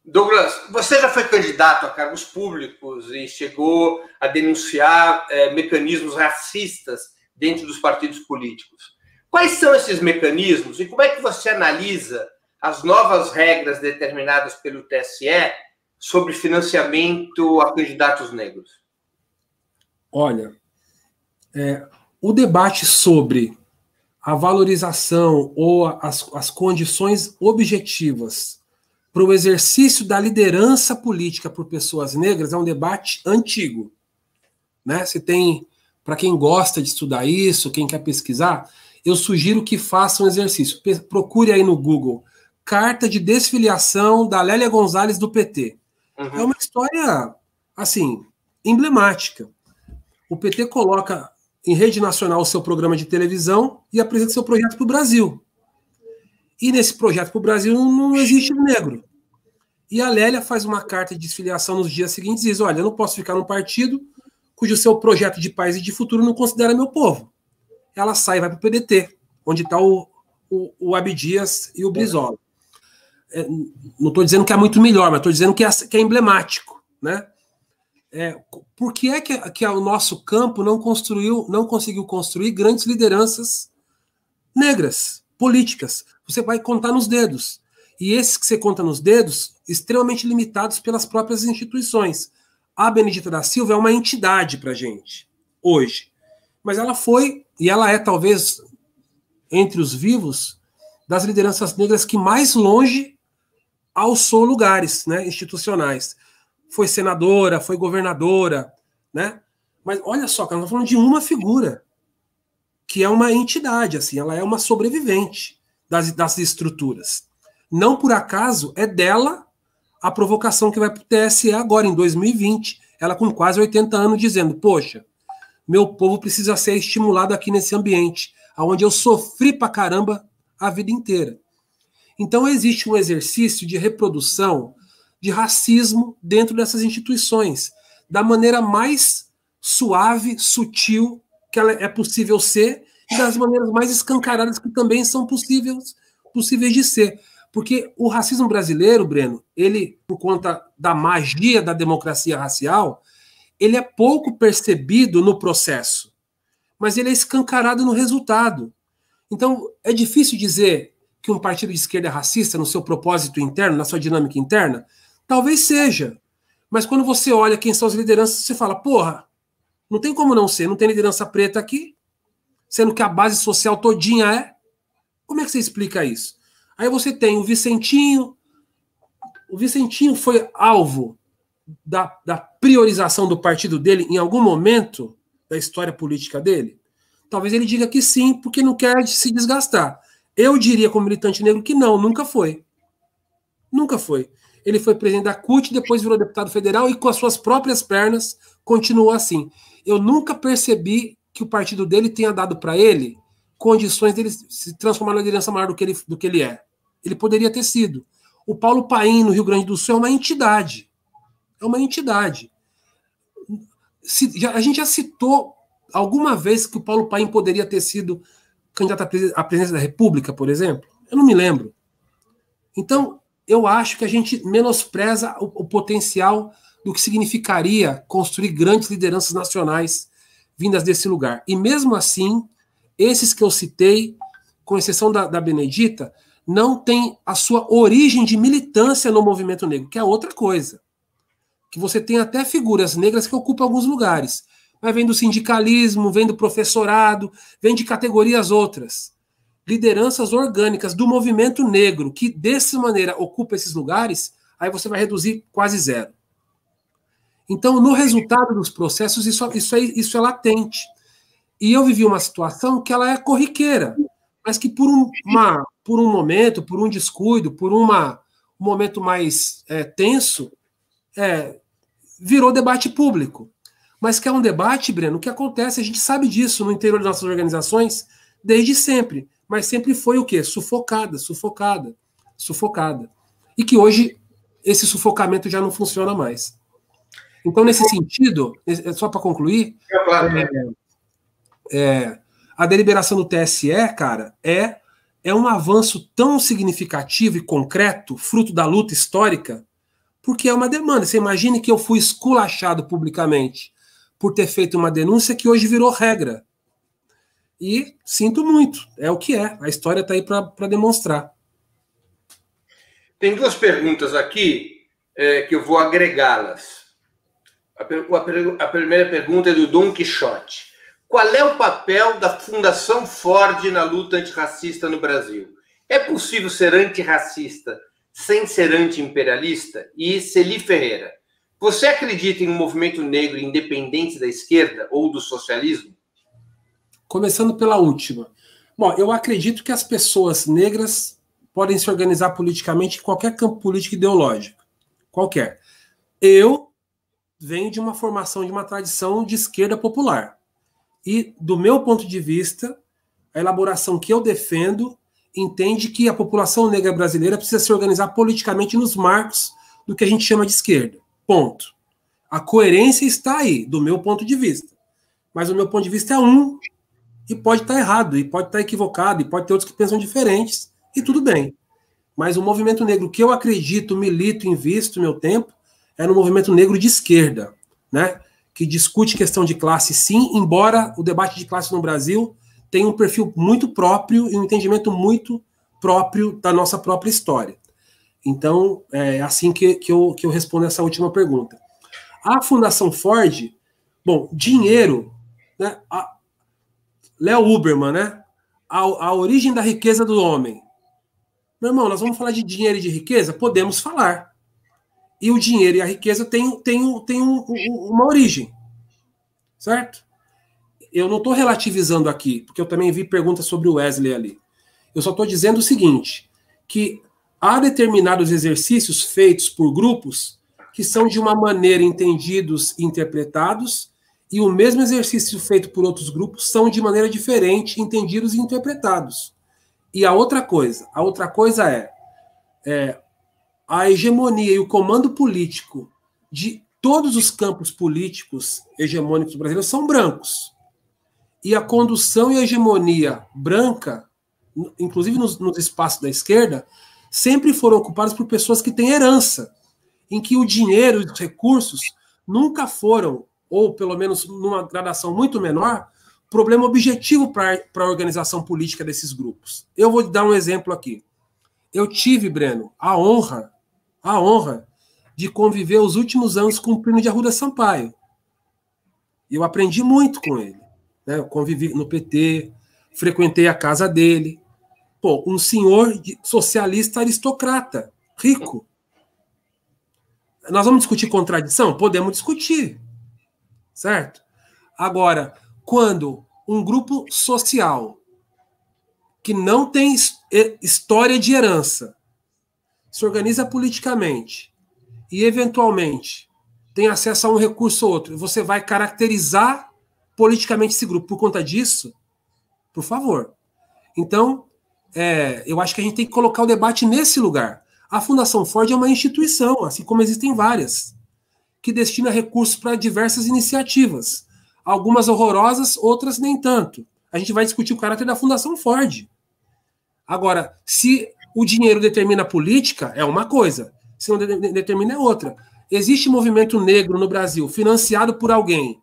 Douglas, você já foi candidato a cargos públicos e chegou a denunciar mecanismos racistas dentro dos partidos políticos. Quais são esses mecanismos e como é que você analisa as novas regras determinadas pelo TSE sobre financiamento a candidatos negros? Olha, o debate sobre a valorização ou as condições objetivas para o exercício da liderança política por pessoas negras é um debate antigo, né? Você tem, para quem gosta de estudar isso, quem quer pesquisar, eu sugiro que faça um exercício. Procure aí no Google carta de desfiliação da Lélia Gonzalez do PT. É uma história, assim, emblemática. O PT coloca em rede nacional o seu programa de televisão e apresenta seu projeto para o Brasil. E nesse projeto para o Brasil não existe negro. E a Lélia faz uma carta de desfiliação nos dias seguintes e diz, olha, eu não posso ficar num partido cujo seu projeto de paz e de futuro não considera meu povo. Ela sai e vai para o PDT, onde está o Abdias e o Brizola. não estou dizendo que é muito melhor, mas estou dizendo que é emblemático, né? Por que é que o nosso campo não conseguiu construir grandes lideranças negras, políticas? Você vai contar nos dedos. E esses que você conta nos dedos, extremamente limitados pelas próprias instituições. A Benedita da Silva é uma entidade para a gente, hoje. Mas ela foi, e ela é talvez, entre os vivos, das lideranças negras que mais longe alçou lugares, né, institucionais. Foi senadora, foi governadora, né? Mas olha só, nós estamos falando de uma figura, que é uma entidade, assim, ela é uma sobrevivente das estruturas. Não por acaso é dela a provocação que vai para o TSE agora, em 2020, ela com quase 80 anos, dizendo, poxa, meu povo precisa ser estimulado aqui nesse ambiente, onde eu sofri pra caramba a vida inteira. Então existe um exercício de reprodução de racismo dentro dessas instituições, da maneira mais suave, sutil que ela é possível ser, e das maneiras mais escancaradas que também são possíveis de ser. Porque o racismo brasileiro, Breno, ele, por conta da magia da democracia racial, ele é pouco percebido no processo, mas ele é escancarado no resultado. Então, é difícil dizer que um partido de esquerda é racista no seu propósito interno, na sua dinâmica interna. Talvez seja, mas quando você olha quem são as lideranças, você fala, porra, não tem como não ser, não tem liderança preta aqui, sendo que a base social todinha é. Como é que você explica isso? Aí você tem o Vicentinho foi alvo da priorização do partido dele em algum momento da história política dele? Talvez ele diga que sim, porque não quer se desgastar. Eu diria, como militante negro, que não, nunca foi. Nunca foi. Ele foi presidente da CUT, depois virou deputado federal e com as suas próprias pernas continuou assim. Eu nunca percebi que o partido dele tenha dado para ele condições dele se transformar na liderança maior do que ele é. Ele poderia ter sido. O Paulo Paim, no Rio Grande do Sul, é uma entidade. É uma entidade. A gente já citou alguma vez que o Paulo Paim poderia ter sido candidato à presidência da República, por exemplo? Eu não me lembro. Então, eu acho que a gente menospreza o potencial do que significaria construir grandes lideranças nacionais vindas desse lugar. E mesmo assim, esses que eu citei, com exceção da Benedita, não têm a sua origem de militância no movimento negro, que é outra coisa. Que você tem até figuras negras que ocupam alguns lugares, mas vem do sindicalismo, vem do professorado, vem de categorias outras. Lideranças orgânicas do movimento negro, que dessa maneira ocupa esses lugares, aí você vai reduzir quase zero. Então, no resultado dos processos, isso é latente. E eu vivi uma situação que ela é corriqueira, mas que por um momento, por um descuido, por um momento mais tenso, virou debate público. Mas que é um debate, Breno, que acontece, a gente sabe disso no interior das nossas organizações desde sempre. Mas sempre foi o quê? Sufocada. E que hoje esse sufocamento já não funciona mais. Então, nesse sentido, só para concluir, a deliberação do TSE, cara, é um avanço tão significativo e concreto, fruto da luta histórica, porque é uma demanda. Você imagine que eu fui esculachado publicamente por ter feito uma denúncia que hoje virou regra. E sinto muito, é o que é. A história está aí para demonstrar. Tem duas perguntas aqui que eu vou agregá-las. A primeira pergunta é do Dom Quixote. Qual é o papel da Fundação Ford na luta antirracista no Brasil? É possível ser antirracista sem ser anti-imperialista? E Celi Ferreira, você acredita em um movimento negro independente da esquerda ou do socialismo? Começando pela última. Bom, eu acredito que as pessoas negras podem se organizar politicamente em qualquer campo político ideológico. Qualquer. Eu venho de uma formação, de uma tradição de esquerda popular. E, do meu ponto de vista, a elaboração que eu defendo entende que a população negra brasileira precisa se organizar politicamente nos marcos do que a gente chama de esquerda. Ponto. A coerência está aí, do meu ponto de vista. Mas o meu ponto de vista é e pode estar errado, e pode estar equivocado, e pode ter outros que pensam diferentes, e tudo bem. Mas o movimento negro que eu acredito, milito, invisto meu tempo, é no movimento negro de esquerda, né? Que discute questão de classe, sim, embora o debate de classe no Brasil tenha um perfil muito próprio e um entendimento muito próprio da nossa própria história. Então, é assim que eu respondo essa última pergunta. A Fundação Ford, bom, dinheiro, né? Léo Huberman, né? A origem da riqueza do homem. Meu irmão, nós vamos falar de dinheiro e de riqueza? Podemos falar. E o dinheiro e a riqueza têm uma origem. Certo? Eu não estou relativizando aqui, porque eu também vi perguntas sobre o Wesley ali. Eu só estou dizendo o seguinte, que há determinados exercícios feitos por grupos que são de uma maneira entendidos e interpretados, e o mesmo exercício feito por outros grupos são de maneira diferente entendidos e interpretados. E a outra coisa é a hegemonia e o comando político de todos os campos políticos hegemônicos brasileiros são brancos. E a condução e a hegemonia branca, inclusive nos espaços da esquerda, sempre foram ocupados por pessoas que têm herança, em que o dinheiro e os recursos nunca foram, ou pelo menos numa gradação muito menor, problema objetivo para a organização política desses grupos. Eu vou dar um exemplo aqui. Eu tive, Breno, a honra de conviver os últimos anos com o Plínio de Arruda Sampaio. E eu aprendi muito com ele. Né? Eu convivi no PT, frequentei a casa dele. Pô, um senhor socialista aristocrata, rico. Nós vamos discutir contradição? Podemos discutir. Certo? Agora, quando um grupo social que não tem história de herança se organiza politicamente e, eventualmente, tem acesso a um recurso ou outro, você vai caracterizar politicamente esse grupo por conta disso? Por favor. Então, eu acho que a gente tem que colocar o debate nesse lugar. A Fundação Ford é uma instituição, assim como existem várias, que destina recursos para diversas iniciativas. Algumas horrorosas, outras nem tanto. A gente vai discutir o caráter da Fundação Ford. Agora, se o dinheiro determina a política, é uma coisa. Se não determina, é outra. Existe movimento negro no Brasil financiado por alguém,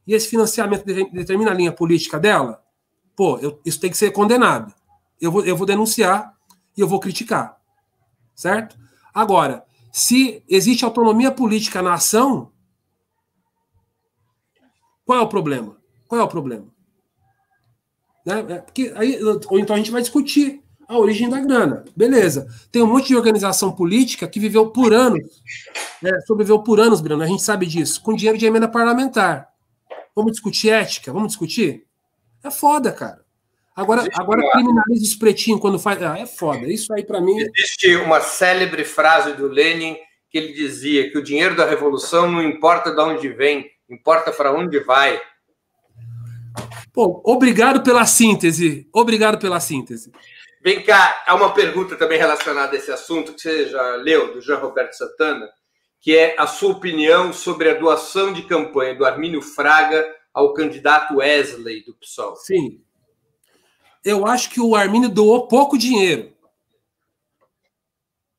e esse financiamento determina a linha política dela? Pô, isso tem que ser condenado. Eu vou denunciar e eu vou criticar. Certo? Agora, se existe autonomia política na ação, qual é o problema? Qual é o problema? Né? Porque aí, ou então a gente vai discutir a origem da grana. Beleza. Tem um monte de organização política que viveu por anos, sobreviveu por anos, Bruno, a gente sabe disso, com dinheiro de emenda parlamentar. Vamos discutir ética? Vamos discutir? É foda, cara. Agora criminaliza os pretinhos quando faz... é foda. Isso aí, para mim... Existe uma célebre frase do Lenin que ele dizia que o dinheiro da revolução não importa de onde vem, importa para onde vai. Pô, obrigado pela síntese. Obrigado pela síntese. Vem cá, há uma pergunta também relacionada a esse assunto que você já leu, do Jean Roberto Santana, que é a sua opinião sobre a doação de campanha do Armínio Fraga ao candidato Wesley do PSOL. Sim. Eu acho que o Armínio doou pouco dinheiro.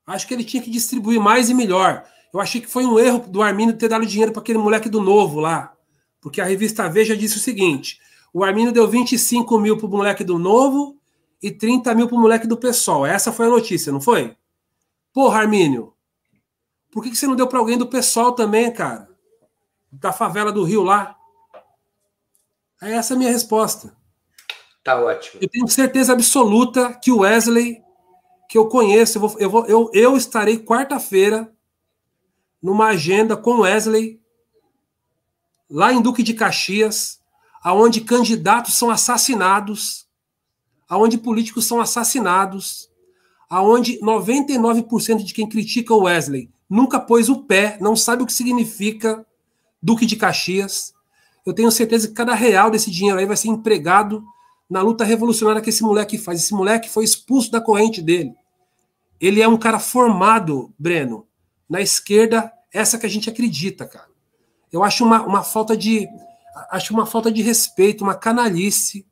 Acho que ele tinha que distribuir mais e melhor. Eu achei que foi um erro do Armínio ter dado dinheiro para aquele moleque do Novo lá. Porque a revista Veja disse o seguinte: o Armínio deu 25 mil para o moleque do Novo e 30 mil para o moleque do PSOL. Essa foi a notícia, não foi? Porra, Armínio, por que você não deu para alguém do PSOL também, cara? Da favela do Rio lá? É essa a minha resposta. Tá ótimo. Eu tenho certeza absoluta que o Wesley, que eu conheço, eu estarei quarta-feira numa agenda com Wesley, lá em Duque de Caxias, aonde candidatos são assassinados, aonde políticos são assassinados, aonde 99% de quem critica o Wesley nunca pôs o pé, não sabe o que significa Duque de Caxias. Eu tenho certeza que cada real desse dinheiro aí vai ser empregado na luta revolucionária que esse moleque faz. Esse moleque foi expulso da corrente dele. Ele é um cara formado, Breno, na esquerda, essa que a gente acredita, cara. Eu acho uma falta de respeito, uma canalice,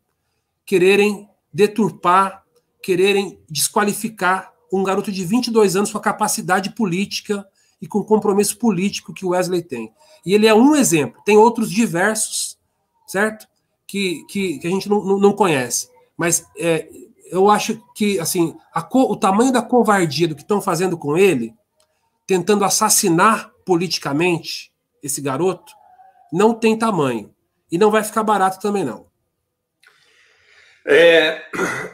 quererem deturpar, quererem desqualificar um garoto de 22 anos com a capacidade política e com o compromisso político que o Wesley tem. E ele é um exemplo. Tem outros diversos, certo? Que a gente não conhece. Mas eu acho que assim, o tamanho da covardia do que estão fazendo com ele, tentando assassinar politicamente esse garoto, não tem tamanho. E não vai ficar barato também, não.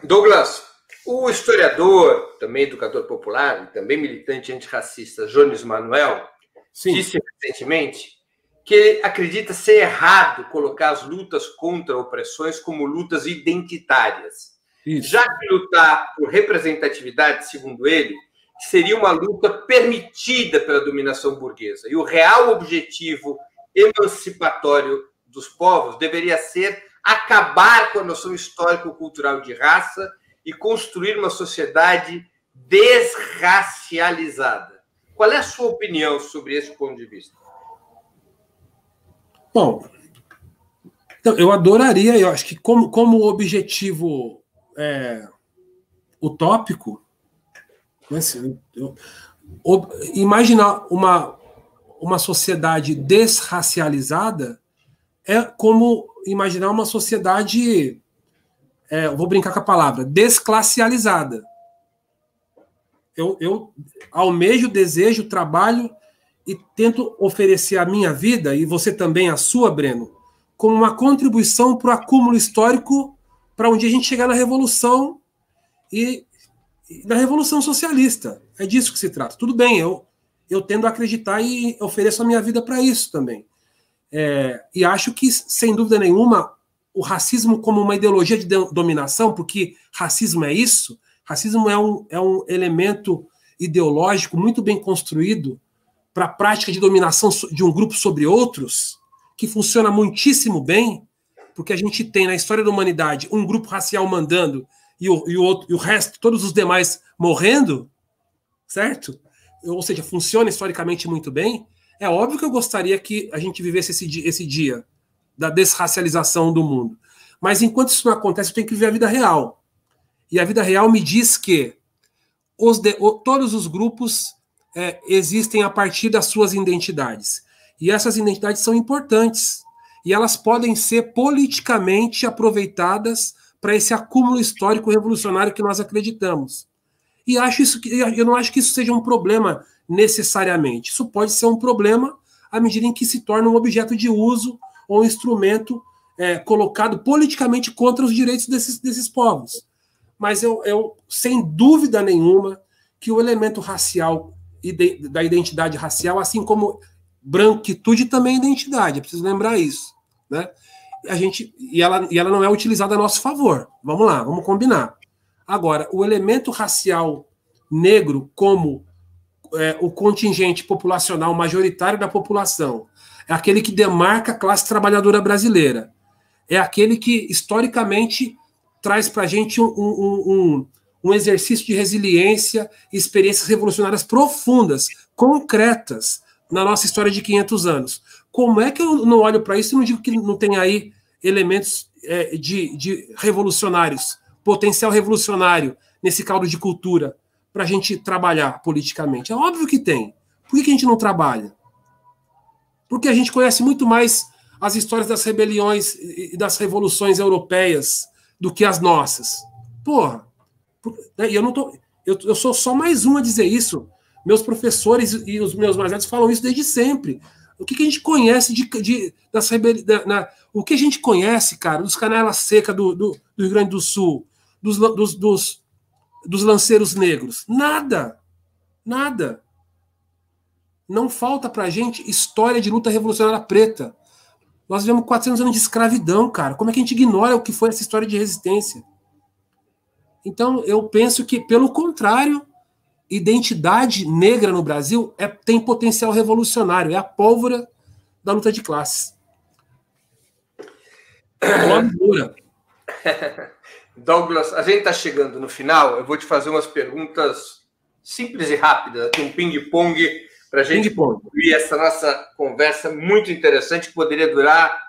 Douglas, o historiador, também educador popular, e também militante antirracista, Jones Manuel, disse recentemente que acredita ser errado colocar as lutas contra opressões como lutas identitárias. Isso. Já que lutar por representatividade, segundo ele, seria uma luta permitida pela dominação burguesa. E o real objetivo emancipatório dos povos deveria ser acabar com a noção histórico-cultural de raça e construir uma sociedade desracializada. Qual é a sua opinião sobre esse ponto de vista? Bom, então, eu adoraria, eu acho que como objetivo utópico, imaginar uma sociedade desracializada é como imaginar uma sociedade, vou brincar com a palavra, desclassializada. Eu almejo, desejo, trabalho e tento oferecer a minha vida, e você também a sua, Breno, como uma contribuição para o acúmulo histórico para um dia a gente chegar na Revolução e na Revolução Socialista. É disso que se trata. Tudo bem, eu tendo a acreditar e ofereço a minha vida para isso também. E acho que, sem dúvida nenhuma, o racismo como uma ideologia de dominação, porque racismo é isso, racismo é um elemento ideológico muito bem construído para a prática de dominação de um grupo sobre outros, que funciona muitíssimo bem, porque a gente tem na história da humanidade um grupo racial mandando e o resto, todos os demais morrendo, certo? Ou seja, funciona historicamente muito bem. É óbvio que eu gostaria que a gente vivesse esse dia da desracialização do mundo. Mas enquanto isso não acontece, eu tenho que viver a vida real. E a vida real me diz que todos os grupos existem a partir das suas identidades. E essas identidades são importantes. E elas podem ser politicamente aproveitadas para esse acúmulo histórico revolucionário que nós acreditamos. E eu não acho que isso seja um problema necessariamente. Isso pode ser um problema à medida em que se torna um objeto de uso ou um instrumento colocado politicamente contra os direitos desses povos. Mas eu sem dúvida nenhuma, que o elemento racial e da identidade racial, assim como branquitude, também é identidade. É preciso lembrar isso, né? E ela não é utilizada a nosso favor. Vamos lá, vamos combinar. Agora, o elemento racial negro como o contingente populacional majoritário da população, é aquele que demarca a classe trabalhadora brasileira, é aquele que, historicamente, traz para a gente um exercício de resiliência e experiências revolucionárias profundas, concretas, na nossa história de 500 anos. Como é que eu não olho para isso e não digo que não tem aí elementos de revolucionários, potencial revolucionário nesse caldo de cultura para a gente trabalhar politicamente? É óbvio que tem. Por que a gente não trabalha? Porque a gente conhece muito mais as histórias das rebeliões e das revoluções europeias do que as nossas. Porra, eu sou só mais um a dizer isso. Meus professores e os meus mais velhos falam isso desde sempre. O que a gente conhece das rebeliões? O que a gente conhece, cara, dos Canela Seca do Rio Grande do Sul, dos lanceiros negros? Nada. Nada. Não falta pra gente história de luta revolucionária preta. Nós vivemos 400 anos de escravidão, cara. Como é que a gente ignora o que foi essa história de resistência? Então, eu penso que, pelo contrário, identidade negra no Brasil tem potencial revolucionário, é a pólvora da luta de classes. Douglas, a gente está chegando no final, eu vou te fazer umas perguntas simples e rápidas, aqui um ping-pong, para a gente concluir essa nossa conversa muito interessante, que poderia durar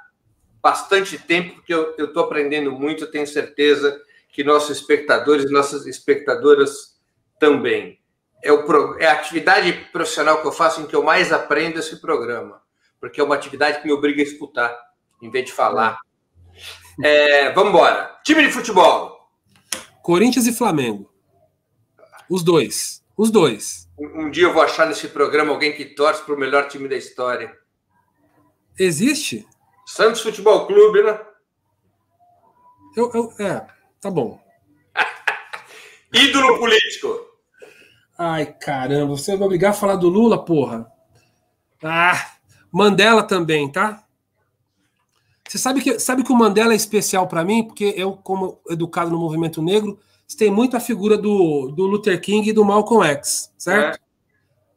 bastante tempo, porque eu estou aprendendo muito, eu tenho certeza que nossos espectadores e nossas espectadoras também. É a atividade profissional que eu faço em que eu mais aprendo esse programa, porque é uma atividade que me obriga a escutar, em vez de falar. Vamos embora. Time de futebol. Corinthians e Flamengo. Os dois. Um dia eu vou achar nesse programa alguém que torce para o melhor time da história. Existe? Santos Futebol Clube, né? Tá bom. Ídolo político. Ai, caramba, você vai me obrigar a falar do Lula, porra? Mandela também, tá? Você sabe que o Mandela é especial para mim, porque eu, como educado no movimento negro, tem muito a figura do Luther King e do Malcolm X, certo?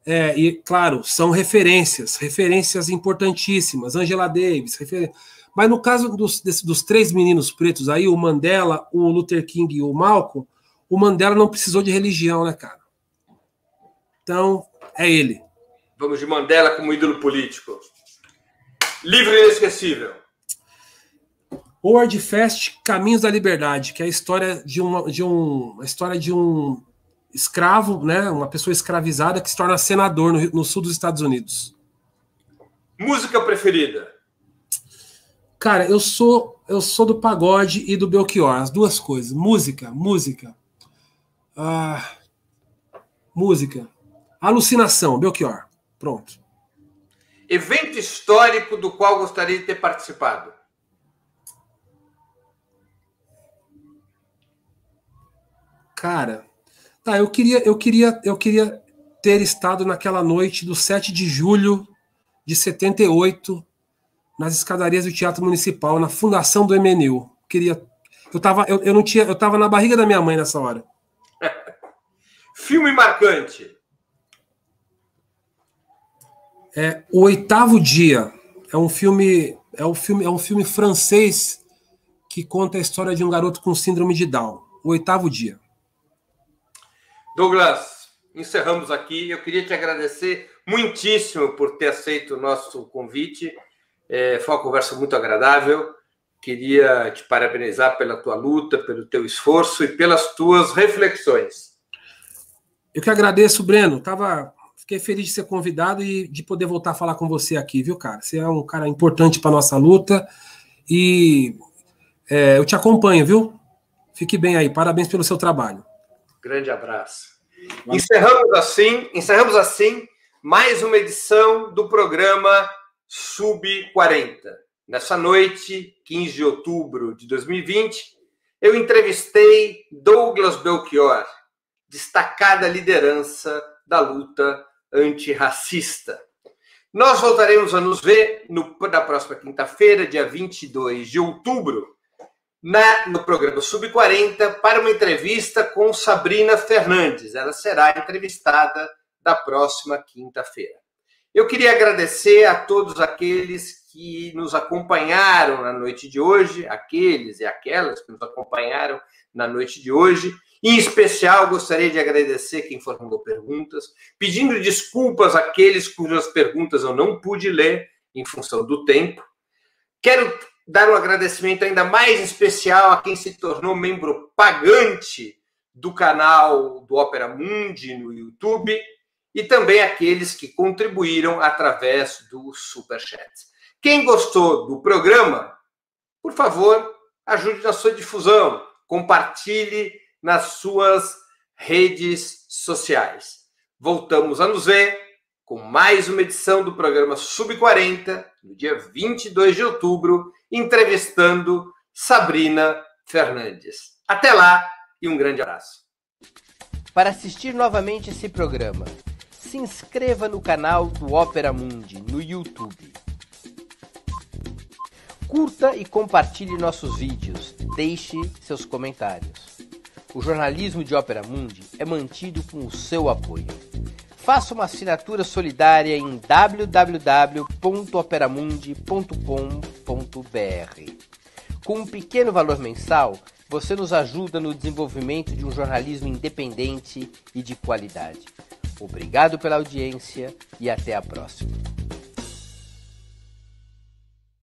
E, claro, são referências importantíssimas, Angela Davis, mas no caso dos três meninos pretos aí, o Mandela, o Luther King e o Malcolm, o Mandela não precisou de religião, né, cara? Então, é ele. Vamos de Mandela como ídolo político. Livro inesquecível. Howard Fest, Caminhos da Liberdade, que é a história de um escravo, né, uma pessoa escravizada que se torna senador no sul dos Estados Unidos. Música preferida? Cara, eu sou do pagode e do Belchior, as duas coisas. Música. Alucinação, Belchior. Pronto. Evento histórico do qual gostaria de ter participado? Cara, eu queria ter estado naquela noite do 7 de julho de 78, nas escadarias do Teatro Municipal, na fundação do MNU. Eu tava na barriga da minha mãe nessa hora. Filme marcante. O Oitavo Dia. É um filme francês que conta a história de um garoto com síndrome de Down. O Oitavo Dia. Douglas, encerramos aqui. Eu queria te agradecer muitíssimo por ter aceito o nosso convite. Foi uma conversa muito agradável. Queria te parabenizar pela tua luta, pelo teu esforço e pelas tuas reflexões. Eu que agradeço, Breno. Fiquei feliz de ser convidado e de poder voltar a falar com você aqui, viu, cara? Você é um cara importante para nossa luta e eu te acompanho, viu? Fique bem aí. Parabéns pelo seu trabalho. Grande abraço. Encerramos assim mais uma edição do programa Sub 40. Nessa noite, 15 de outubro de 2020, eu entrevistei Douglas Belchior, destacada liderança da luta antirracista. Nós voltaremos a nos ver na próxima quinta-feira, dia 22 de outubro, no programa Sub 40, para uma entrevista com Sabrina Fernandes. Ela será entrevistada da próxima quinta-feira. Eu queria agradecer a todos aqueles que nos acompanharam na noite de hoje, aqueles e aquelas que nos acompanharam na noite de hoje. Em especial, gostaria de agradecer quem formulou perguntas, pedindo desculpas àqueles cujas perguntas eu não pude ler em função do tempo. Quero dar um agradecimento ainda mais especial a quem se tornou membro pagante do canal do Opera Mundi no YouTube e também aqueles que contribuíram através do Superchat. Quem gostou do programa, por favor, ajude na sua difusão, compartilhe nas suas redes sociais. Voltamos a nos ver com mais uma edição do programa Sub 40, no dia 22 de outubro, entrevistando Sabrina Fernandes. Até lá e um grande abraço. Para assistir novamente esse programa, se inscreva no canal do Opera Mundi no YouTube. Curta e compartilhe nossos vídeos. Deixe seus comentários. O jornalismo de Opera Mundi é mantido com o seu apoio. Faça uma assinatura solidária em www.operamundi.com.br. Com um pequeno valor mensal, você nos ajuda no desenvolvimento de um jornalismo independente e de qualidade. Obrigado pela audiência e até a próxima.